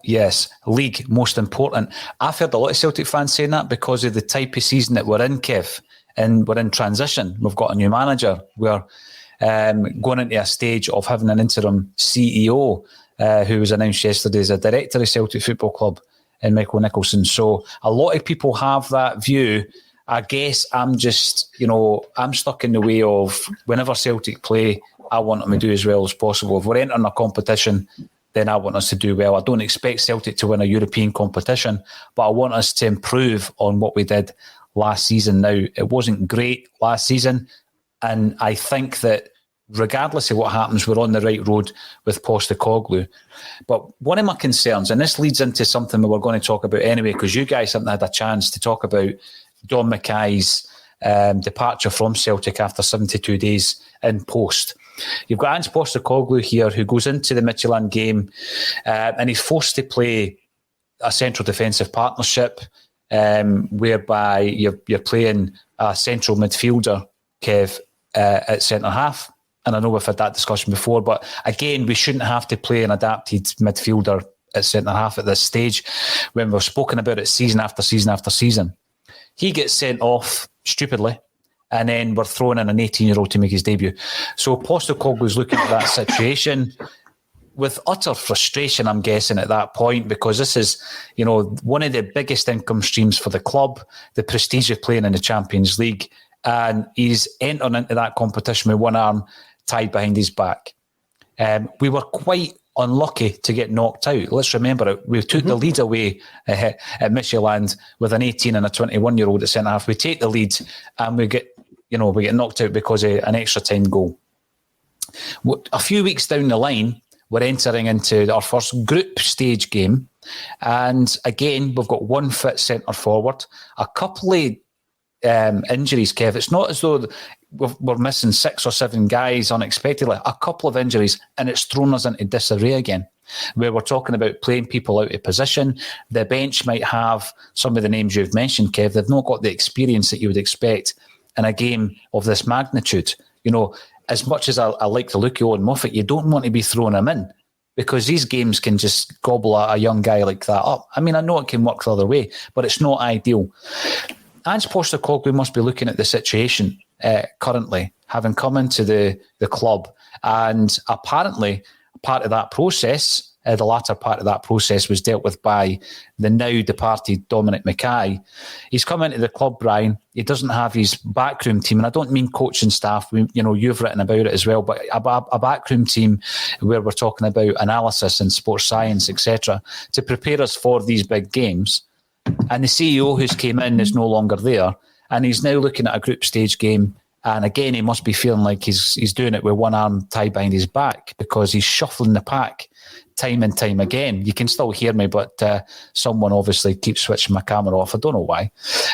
yes, league most important. I've heard a lot of Celtic fans saying that because of the type of season that we're in, Kev, and we're in transition. We've got a new manager. We're going into a stage of having an interim CEO who was announced yesterday as a director of Celtic Football Club, in Michael Nicholson. So a lot of people have that view. I guess I'm just, I'm stuck in the way of whenever Celtic play, I want them to do as well as possible. If we're entering a competition, then I want us to do well. I don't expect Celtic to win a European competition, but I want us to improve on what we did last season. Now, it wasn't great last season, and I think that regardless of what happens, we're on the right road with Postecoglou. But one of my concerns, and this leads into something that we're going to talk about anyway, because you guys haven't had a chance to talk about Don Mackay's departure from Celtic after 72 days in post. You've got Ange Postecoglou here, who goes into the Midtjylland game and he's forced to play a central defensive partnership whereby you're playing a central midfielder, Kev, at centre-half. And I know we've had that discussion before, but again, we shouldn't have to play an adapted midfielder at centre-half at this stage when we've spoken about it season after season after season. He gets sent off stupidly, and then we're throwing in an 18-year-old to make his debut. So Postecoglou's looking at that situation with utter frustration, I'm guessing, at that point, because this is, one of the biggest income streams for the club, the prestige of playing in the Champions League, and he's entering into that competition with one arm tied behind his back. We were quite unlucky to get knocked out. Let's remember it. We took the lead away at Midtjylland with an 18 and a 21-year-old at centre-half. We take the lead and we get knocked out because of an extra time goal. A few weeks down the line, we're entering into our first group stage game. And again, we've got one fit centre forward, a couple of injuries, Kev. It's not as though we're missing 6 or 7 guys unexpectedly. A couple of injuries, and it's thrown us into disarray again, where we're talking about playing people out of position. The bench might have some of the names you've mentioned, Kev. They've not got the experience that you would expect in a game of this magnitude. As much as I like the look of Owen Moffat, you don't want to be throwing him in because these games can just gobble a young guy like that up. I mean, I know it can work the other way, but it's not ideal. Ange Postecoglou must be looking at the situation currently, having come into the club, and apparently part of that process, the latter part of that process, was dealt with by the now departed Dominic Mackay. He's come into the club, Brian. He doesn't have his backroom team, and I don't mean coaching staff. You've written about it as well, but a backroom team where we're talking about analysis and sports science, etc., to prepare us for these big games. And the CEO who's came in is no longer there, and he's now looking at a group stage game. And again, he must be feeling like he's doing it with one arm tied behind his back because he's shuffling the pack time and time again. You can still hear me, but someone obviously keeps switching my camera off. I don't know why,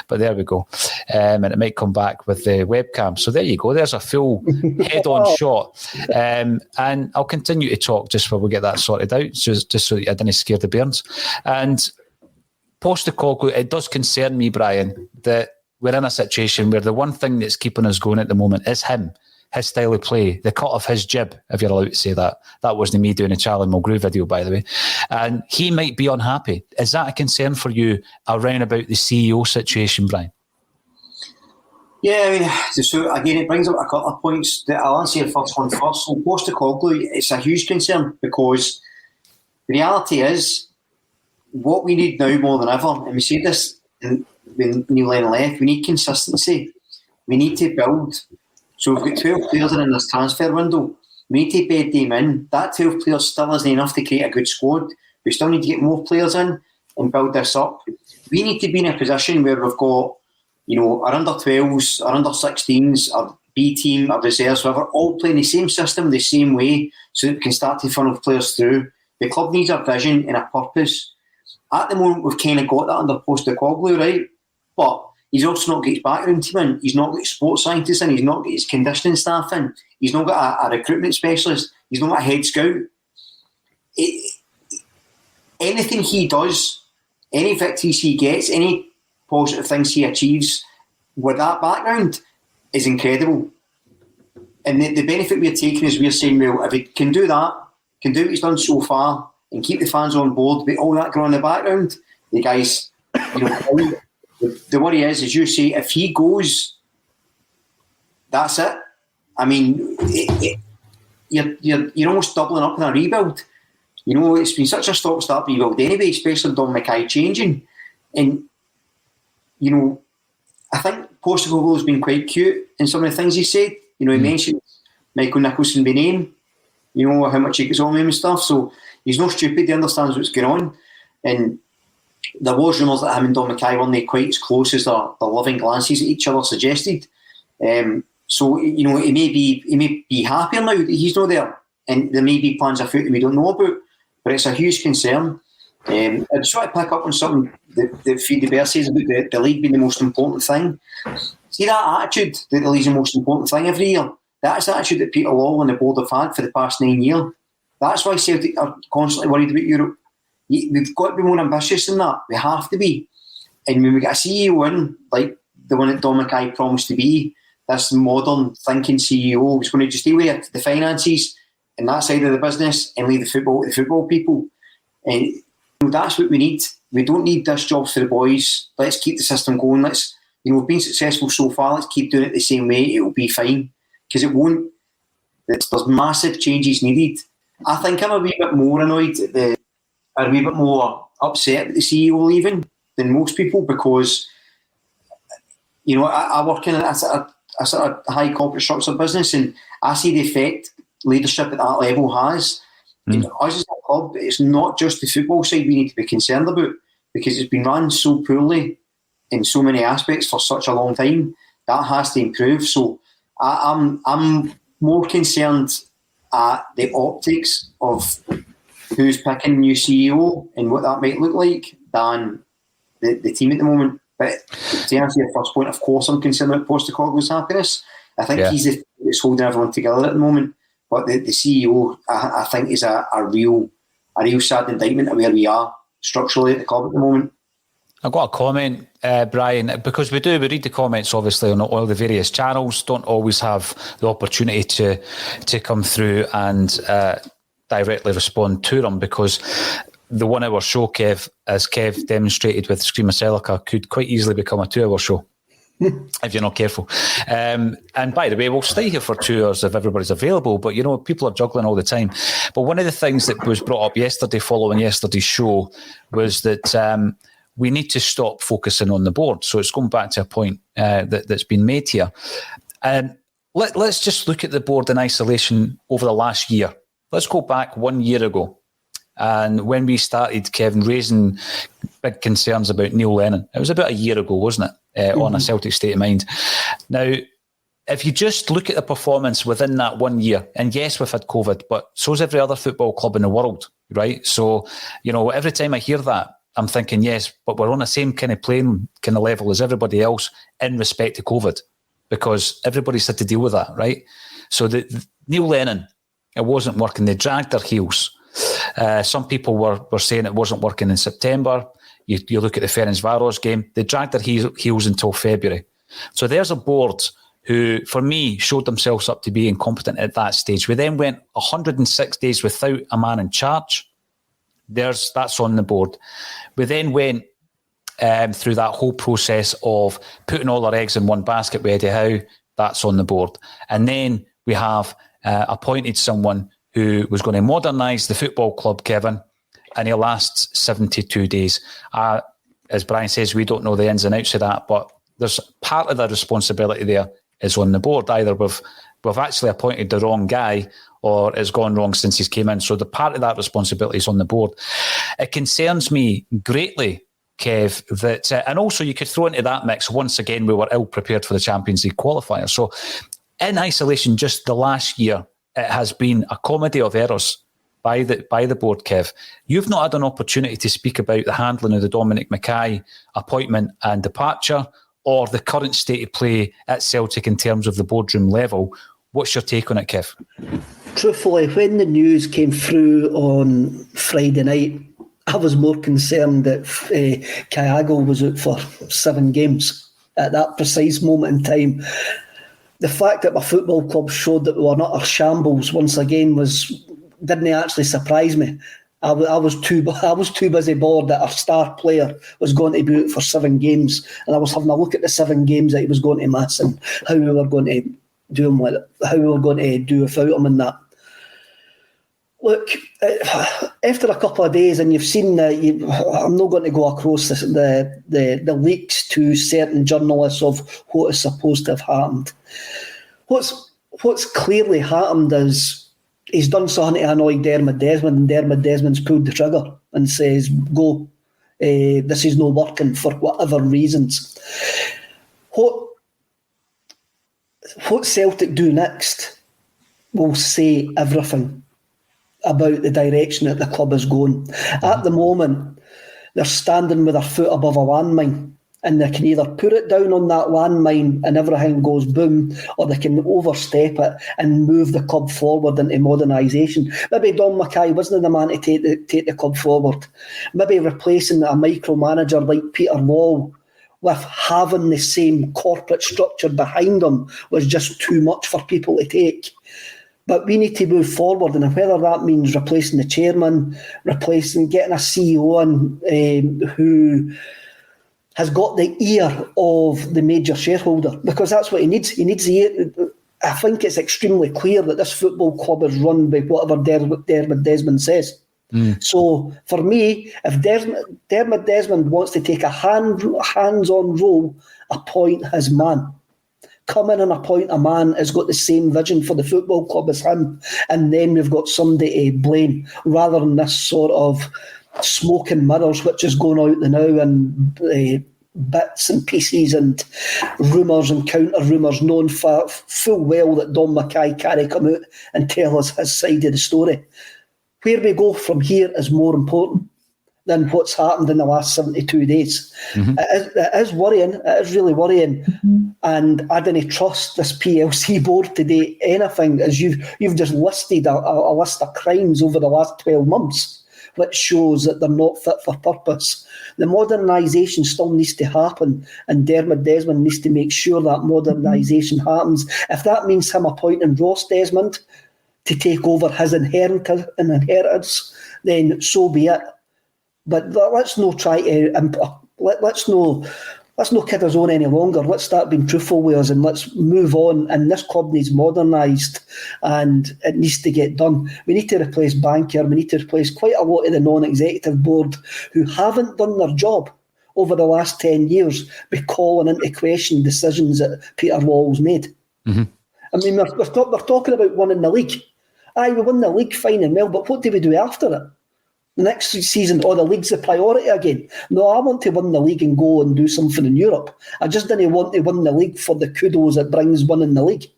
but there we go. And it might come back with the webcam. So there you go. There's a full head-on shot. And I'll continue to talk just while we get that sorted out, just so I didn't scare the bairns. And Postecoglou, it does concern me, Brian, that we're in a situation where the one thing that's keeping us going at the moment is him, his style of play, the cut of his jib, if you're allowed to say that. That wasn't me doing a Charlie Mulgrew video, by the way. And he might be unhappy. Is that a concern for you around about the CEO situation, Brian? Yeah, I mean, so again, it brings up a couple of points that I'll answer your first one first. So Postecoglou, it's a huge concern because the reality is what we need now more than ever, and we see this when Neil Lennon left, we need consistency. We need to build. So we've got 12 players in this transfer window. We need to bed them in. That 12 players still isn't enough to create a good squad. We still need to get more players in and build this up. We need to be in a position where we've got, our under-12s, our under-16s, our B team, our reserves, whatever, all playing the same system, the same way, so that we can start to funnel players through. The club needs a vision and a purpose. At the moment, we've kind of got that under Postecoglou, right? But he's also not got his backroom team in. He's not got his sports scientists in. He's not got his conditioning staff in. He's not got a recruitment specialist. He's not got a head scout. Anything he does, any victories he gets, any positive things he achieves with that background is incredible. And the benefit we're taking is we're saying, well, if he can do that, can do what he's done so far, and keep the fans on board with all that going on in the background, the guys, the worry is, as you say, if he goes, that's it. I mean, you're almost doubling up on a rebuild. It's been such a stop-start rebuild anyway, especially Don Mackay changing. And, I think Postecoglou has been quite cute in some of the things he said. He mentioned Michael Nicholson by name, how much he gets on with him and stuff. So he's not stupid, he understands what's going on. And there was rumours that him and Don Mackay weren't quite as close as their loving glances at each other suggested. So he may be happier now that he's not there, and there may be plans afoot that we don't know about. But it's a huge concern. I just want to pick up on something that Feed the Bear says about the league being the most important thing. See that attitude that the league's the most important thing every year. That's the attitude that Peter Lawwell and the board have had for the past 9 years. That's why Celtic are constantly worried about Europe. We've got to be more ambitious than that. We have to be. And when we get a CEO in, like the one that Dom Mackay promised to be, this modern thinking CEO who's going to just deal with the finances and that side of the business and leave the football to the football people. And that's what we need. We don't need this jobs for the boys. Let's keep the system going. We've been successful so far. Let's keep doing it the same way. It will be fine. Because it won't. There's massive changes needed. I think I'm a wee bit more annoyed a wee bit more upset with the CEO leaving than most people, because I work in a sort of high corporate structure business, and I see the effect leadership at that level has. And us as a club, it's not just the football side we need to be concerned about, because it's been run so poorly in so many aspects for such a long time. That has to improve. So I'm more concerned at the optics of who's picking new CEO and what that might look like than the team at the moment. But to answer your first point, of course I'm concerned about Postecoglou's happiness. I think he's the thing that's holding everyone together at the moment. But the CEO, I think, is a real sad indictment of where we are structurally at the club at the moment. I've got a comment, Brian, because we read the comments obviously on all the various channels, don't always have the opportunity to come through and directly respond to them, because the 1 hour show, Kev, as Kev demonstrated with Scream of Celica, could quite easily become a 2 hour show. If you're not careful. And by the way, we'll stay here for 2 hours if everybody's available, but people are juggling all the time. But one of the things that was brought up yesterday following yesterday's show was that we need to stop focusing on the board. So it's going back to a point that's been made here. And let's just look at the board in isolation over the last year. Let's go back 1 year ago. And when we started, Kevin, raising big concerns about Neil Lennon, it was about a year ago, wasn't it, on a Celtic State of Mind. Now, if you just look at the performance within that 1 year, and yes, we've had COVID, but so's every other football club in the world, right? So, every time I hear that, I'm thinking, yes, but we're on the same kind of playing kind of level as everybody else in respect to COVID, because everybody's had to deal with that, right? So the Neil Lennon, it wasn't working. They dragged their heels. Some people were saying it wasn't working in September. You look at the Ferencváros game, they dragged their heels until February. So there's a board who, for me, showed themselves up to be incompetent at that stage. We then went 106 days without a man in charge. That's on the board. We then went through that whole process of putting all our eggs in one basket with Eddie Howe. That's on the board. And then we have appointed someone who was going to modernise the football club, Kevin, and he lasts 72 days. As Brian says, we don't know the ins and outs of that, but there's part of the responsibility there is on the board. Either we've actually appointed the wrong guy, or it's gone wrong since he's came in. So the part of that responsibility is on the board. It concerns me greatly, Kev, that, and also you could throw into that mix, once again, we were ill prepared for the Champions League qualifier. So in isolation, just the last year, it has been a comedy of errors by the board, Kev. You've not had an opportunity to speak about the handling of the Dominic Mackay appointment and departure, or the current state of play at Celtic in terms of the boardroom level. What's your take on it, Kev? Truthfully, when the news came through on Friday night, I was more concerned that Kyago was out for 7 games at that precise moment in time. The fact that my football club showed that we were not a shambles once again didn't actually surprise me. I was too busy bored that our star player was going to be out for 7 games, and I was having a look at the 7 games that he was going to miss and how we were going to do him with it, how we were going to do without him and that. Look, after a couple of days, and you've seen that, I'm not going to go across the leaks to certain journalists of what is supposed to have happened. What's clearly happened is he's done something to annoy Dermot Desmond, and Dermot Desmond's pulled the trigger and says, go, this is not working for whatever reasons. What Celtic do next will say everything about the direction that the club is going. At the moment, they're standing with their foot above a landmine, and they can either put it down on that landmine and everything goes boom, or they can overstep it and move the club forward into modernisation. Maybe Don Mackay wasn't the man to take the club forward. Maybe replacing a micromanager like Peter Wall with having the same corporate structure behind them was just too much for people to take. But we need to move forward, and whether that means replacing the chairman, getting a CEO in who has got the ear of the major shareholder, because that's what he needs. He needs the ear. I think it's extremely clear that this football club is run by whatever Dermot Desmond says. So for me, if Dermot Desmond wants to take a hands-on role, appoint his man. Come in and appoint a man who's got the same vision for the football club as him, and then we've got somebody to blame, rather than this sort of smoke and mirrors which is going out the now, and bits and pieces and rumours and counter-rumours, knowing full well that Don Mackay can't come out and tell us his side of the story. Where we go from here is more important than what's happened in the last 72 days. It is worrying. It is really worrying. And I didn't trust this PLC board to do anything, as you've just listed a list of crimes over the last 12 months, which shows that they're not fit for purpose. The modernisation still needs to happen, and Dermot Desmond needs to make sure that modernisation happens. If that means him appointing Ross Desmond to take over his inheritance, then so be it. But let's not try to let's not kid us on any longer. Let's start being truthful with us, and let's move on. And this club needs modernised, and it needs to get done. We need to replace Banker. We need to replace quite a lot of the non-executive board who haven't done their job over the last 10 years by calling into question decisions that Peter Wall's made. I mean, we're talking about winning the league. Aye, we won the league fine and well, but what do we do after it? The next season, the league's a priority again. No, I want to win the league and go and do something in Europe. I just didn't want to win the league for the kudos it brings winning the league.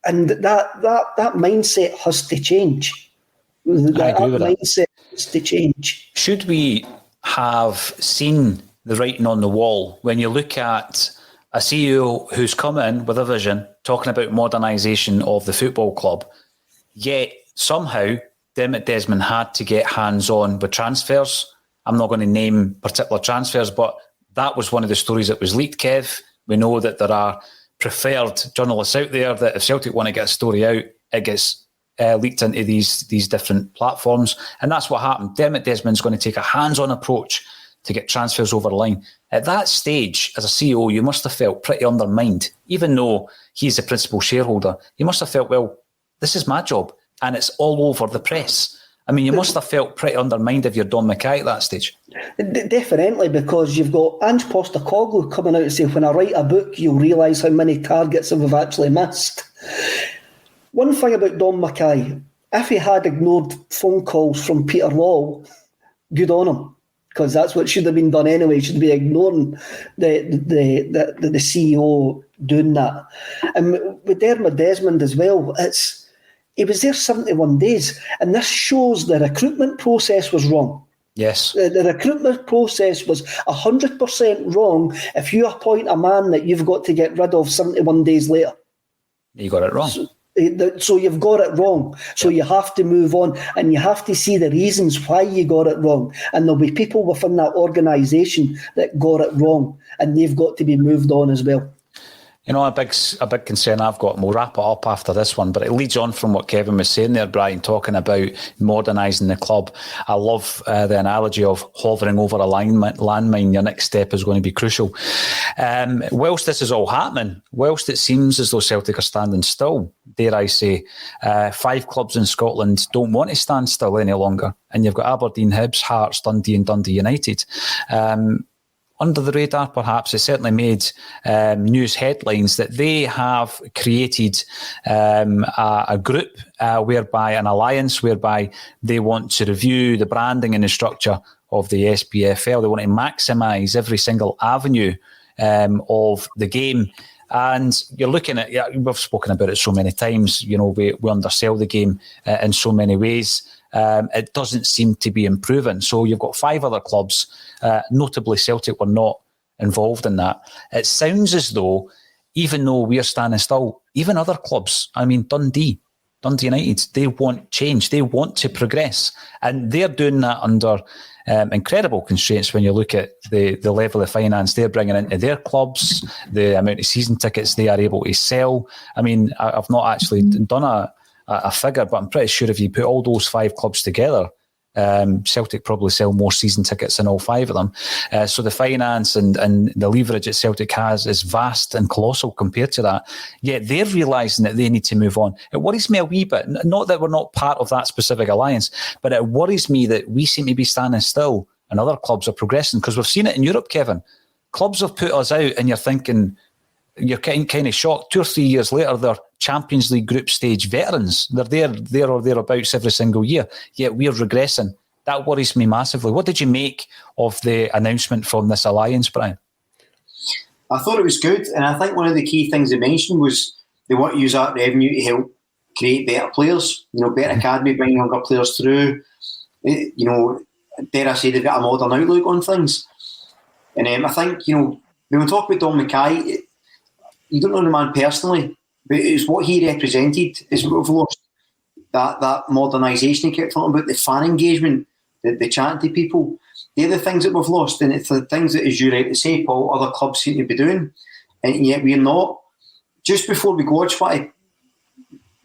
And that mindset has to change. I agree with that. Mindset has to change. Should we have seen the writing on the wall when you look at a CEO who's come in with a vision, talking about modernisation of the football club, yet somehow Dermot Desmond had to get hands-on with transfers? I'm not going to name particular transfers, but that was one of the stories that was leaked, Kev. We know that there are preferred journalists out there that if Celtic want to get a story out, it gets leaked into these different platforms. And that's what happened. Dermot Desmond's going to take a hands-on approach to get transfers over the line. At that stage, as a CEO, you must have felt pretty undermined. Even though he's the principal shareholder, you must have felt, well, this is my job, and it's all over the press. I mean, you must have felt pretty undermined if you're Don Mackay at that stage. Definitely, because you've got Ange Postecoglou coming out and saying, when I write a book, you'll realise how many targets we've actually missed. One thing about Don Mackay, if he had ignored phone calls from Peter Wall, good on him, because that's what should have been done anyway. He should be ignoring the CEO doing that. And with Dermot Desmond as well, he was there 71 days, and this shows the recruitment process was wrong. Yes. The recruitment process was 100% wrong if you appoint a man that you've got to get rid of 71 days later. You got it wrong. So you've got it wrong. So you have to move on, and you have to see the reasons why you got it wrong. And there'll be people within that organisation that got it wrong, and they've got to be moved on as well. You know, a big concern I've got, and we'll wrap it up after this one, but it leads on from what Kevin was saying there, Brian, talking about modernising the club. I love the analogy of hovering over a landmine. Your next step is going to be crucial. Whilst this is all happening, whilst it seems as though Celtic are standing still, dare I say, 5 clubs in Scotland don't want to stand still any longer. And you've got Aberdeen, Hibs, Hearts, Dundee and Dundee United. Under the radar, perhaps, it certainly made news headlines that they have created a group whereby an alliance whereby they want to review the branding and the structure of the SPFL. They want to maximise every single avenue of the game. And you're looking at, we've spoken about it so many times, you know, we undersell the game in so many ways. It doesn't seem to be improving. So you've got 5 other clubs, notably Celtic were not involved in that. It sounds as though, even though we're standing still, even other clubs, I mean, Dundee United, they want change. They want to progress. And they're doing that under incredible constraints when you look at the level of finance they're bringing into their clubs, the amount of season tickets they are able to sell. I mean, I've not actually done a figure, but I'm pretty sure if you put all those 5 clubs together, Celtic probably sell more season tickets than all 5 of them. So the finance and the leverage that Celtic has is vast and colossal compared to that. Yet they're realising that they need to move on. It worries me a wee bit, not that we're not part of that specific alliance, but it worries me that we seem to be standing still and other clubs are progressing, because we've seen it in Europe, Kevin. Clubs have put us out and you're thinking, you're kind of shocked. 2 or 3 years later, they're Champions League group stage veterans. They're there or thereabouts every single year, yet we're regressing. That worries me massively. What did you make of the announcement from this alliance, Brian? I thought it was good, and I think one of the key things they mentioned was they want to use that revenue to help create better players, better academy, bring younger players through. Dare I say, they've got a modern outlook on things. And I think, when we talk about Don Mackay, you don't know the man personally, but it's what he represented. It's what we've lost. That modernisation he kept talking about, the fan engagement, the chatting to people. They're the things that we've lost, and it's the things that, as you right to say, Paul, other clubs seem to be doing, and yet we're not. Just before we go,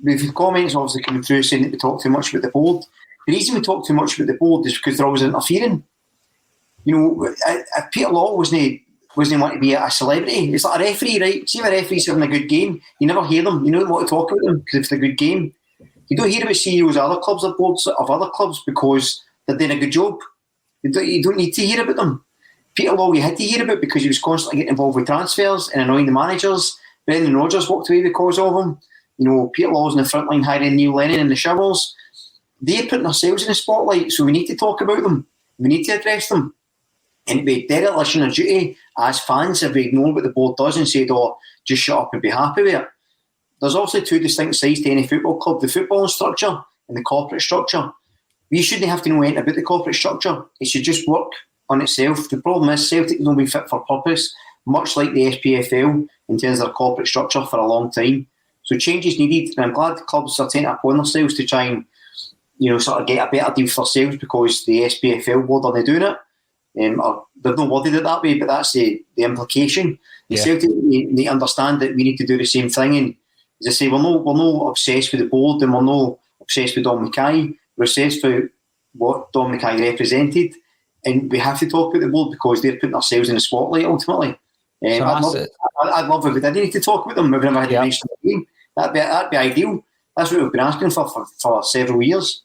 we've comments obviously coming through saying that we talk too much about the board. The reason we talk too much about the board is because they're always interfering. Peter Law wasn't want to be a celebrity. It's like a referee, right? See if a referee's having a good game, you never hear them. You don't want to talk about them because it's a good game. You don't hear about CEOs of other clubs or boards of other clubs because they're doing a good job. You don't need to hear about them. Peter Law, you had to hear about because he was constantly getting involved with transfers and annoying the managers. Brendan Rodgers walked away because of him. Peter Law's in the front line hiring Neil Lennon in the showers. They're putting themselves in the spotlight, so we need to talk about them. We need to address them. And it'd be dereliction of duty as fans if we ignore what the board does and said, just shut up and be happy with it. There's also 2 distinct sides to any football club, the footballing structure and the corporate structure. We shouldn't have to know anything about the corporate structure. It should just work on itself. The problem is Celtic don't be fit for purpose, much like the SPFL in terms of their corporate structure for a long time. So change is needed, and I'm glad the clubs are taking it upon themselves to try and sort of get a better deal for themselves, because the SPFL board are doing it. They've not worded it that way, but that's the implication. Yeah. Celtic, they understand that we need to do the same thing, and as I say, we're not obsessed with the board, and we're not obsessed with Don Mackay. We're obsessed with what Don Mackay represented, and we have to talk about the board because they're putting themselves in the spotlight ultimately. I'd love if we didn't need to talk about them. We've never had to mention the game. That'd be ideal. That's what we've been asking for several years.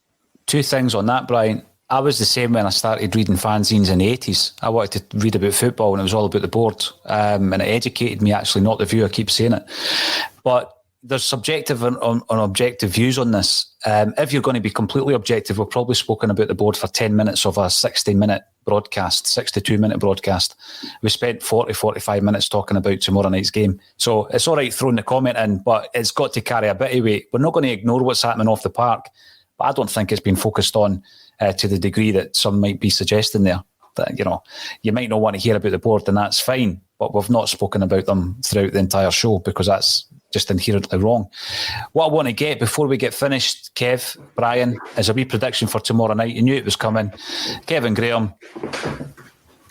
2 things on that, Brian. I was the same when I started reading fanzines in the 80s. I wanted to read about football and it was all about the board. And it educated me, actually, not the view. I keep saying it. But there's subjective and objective views on this. If you're going to be completely objective, we've probably spoken about the board for 10 minutes of a 60-minute broadcast, 62-minute broadcast. We spent 40, 45 minutes talking about tomorrow night's game. So it's all right throwing the comment in, but it's got to carry a bit of weight. We're not going to ignore what's happening off the park, but I don't think it's been focused on to the degree that some might be suggesting there. That, you might not want to hear about the board, and that's fine, but we've not spoken about them throughout the entire show because that's just inherently wrong. What I want to get before we get finished, Kev, Brian, is a wee prediction for tomorrow night. You knew it was coming. Kevin Graham.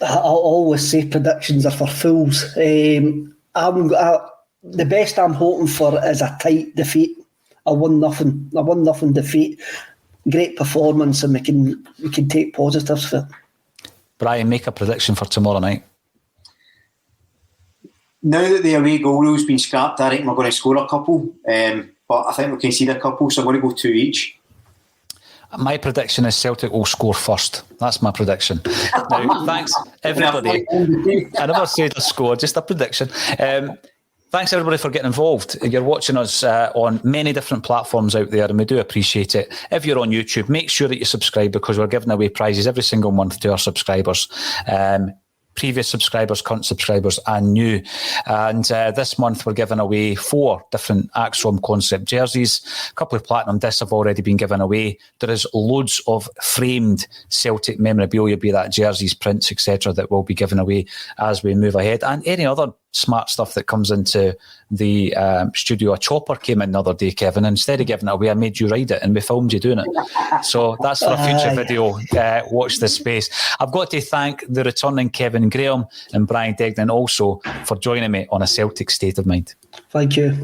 I'll always say predictions are for fools. The best I'm hoping for is a tight defeat, a 1-0 defeat. Great performance, and we can take positives for it. Brian, make a prediction for tomorrow night. Now that the away goal rule's been scrapped, I reckon we're going to score a couple, but I think we concede a couple, so I'm going to go 2 each. My prediction is Celtic will score first. That's my prediction. Now, thanks everybody. I never said a score, just a prediction. Thanks everybody for getting involved. You're watching us on many different platforms out there, and we do appreciate it. If you're on YouTube, make sure that you subscribe because we're giving away prizes every single month to our subscribers. previous subscribers, current subscribers, and new. And this month we're giving away 4 different ACSOM concept jerseys. A couple of platinum discs have already been given away. There is loads of framed Celtic memorabilia, be that jerseys, prints, etc., that will be given away as we move ahead. And any other smart stuff that comes into the studio. A chopper came in the other day, Kevin, and instead of giving it away, I made you ride it and we filmed you doing it. So that's for a future video. Watch this space. I've got to thank the returning Kevin Graham and Brian Degning also for joining me on A Celtic State of Mind. Thank you.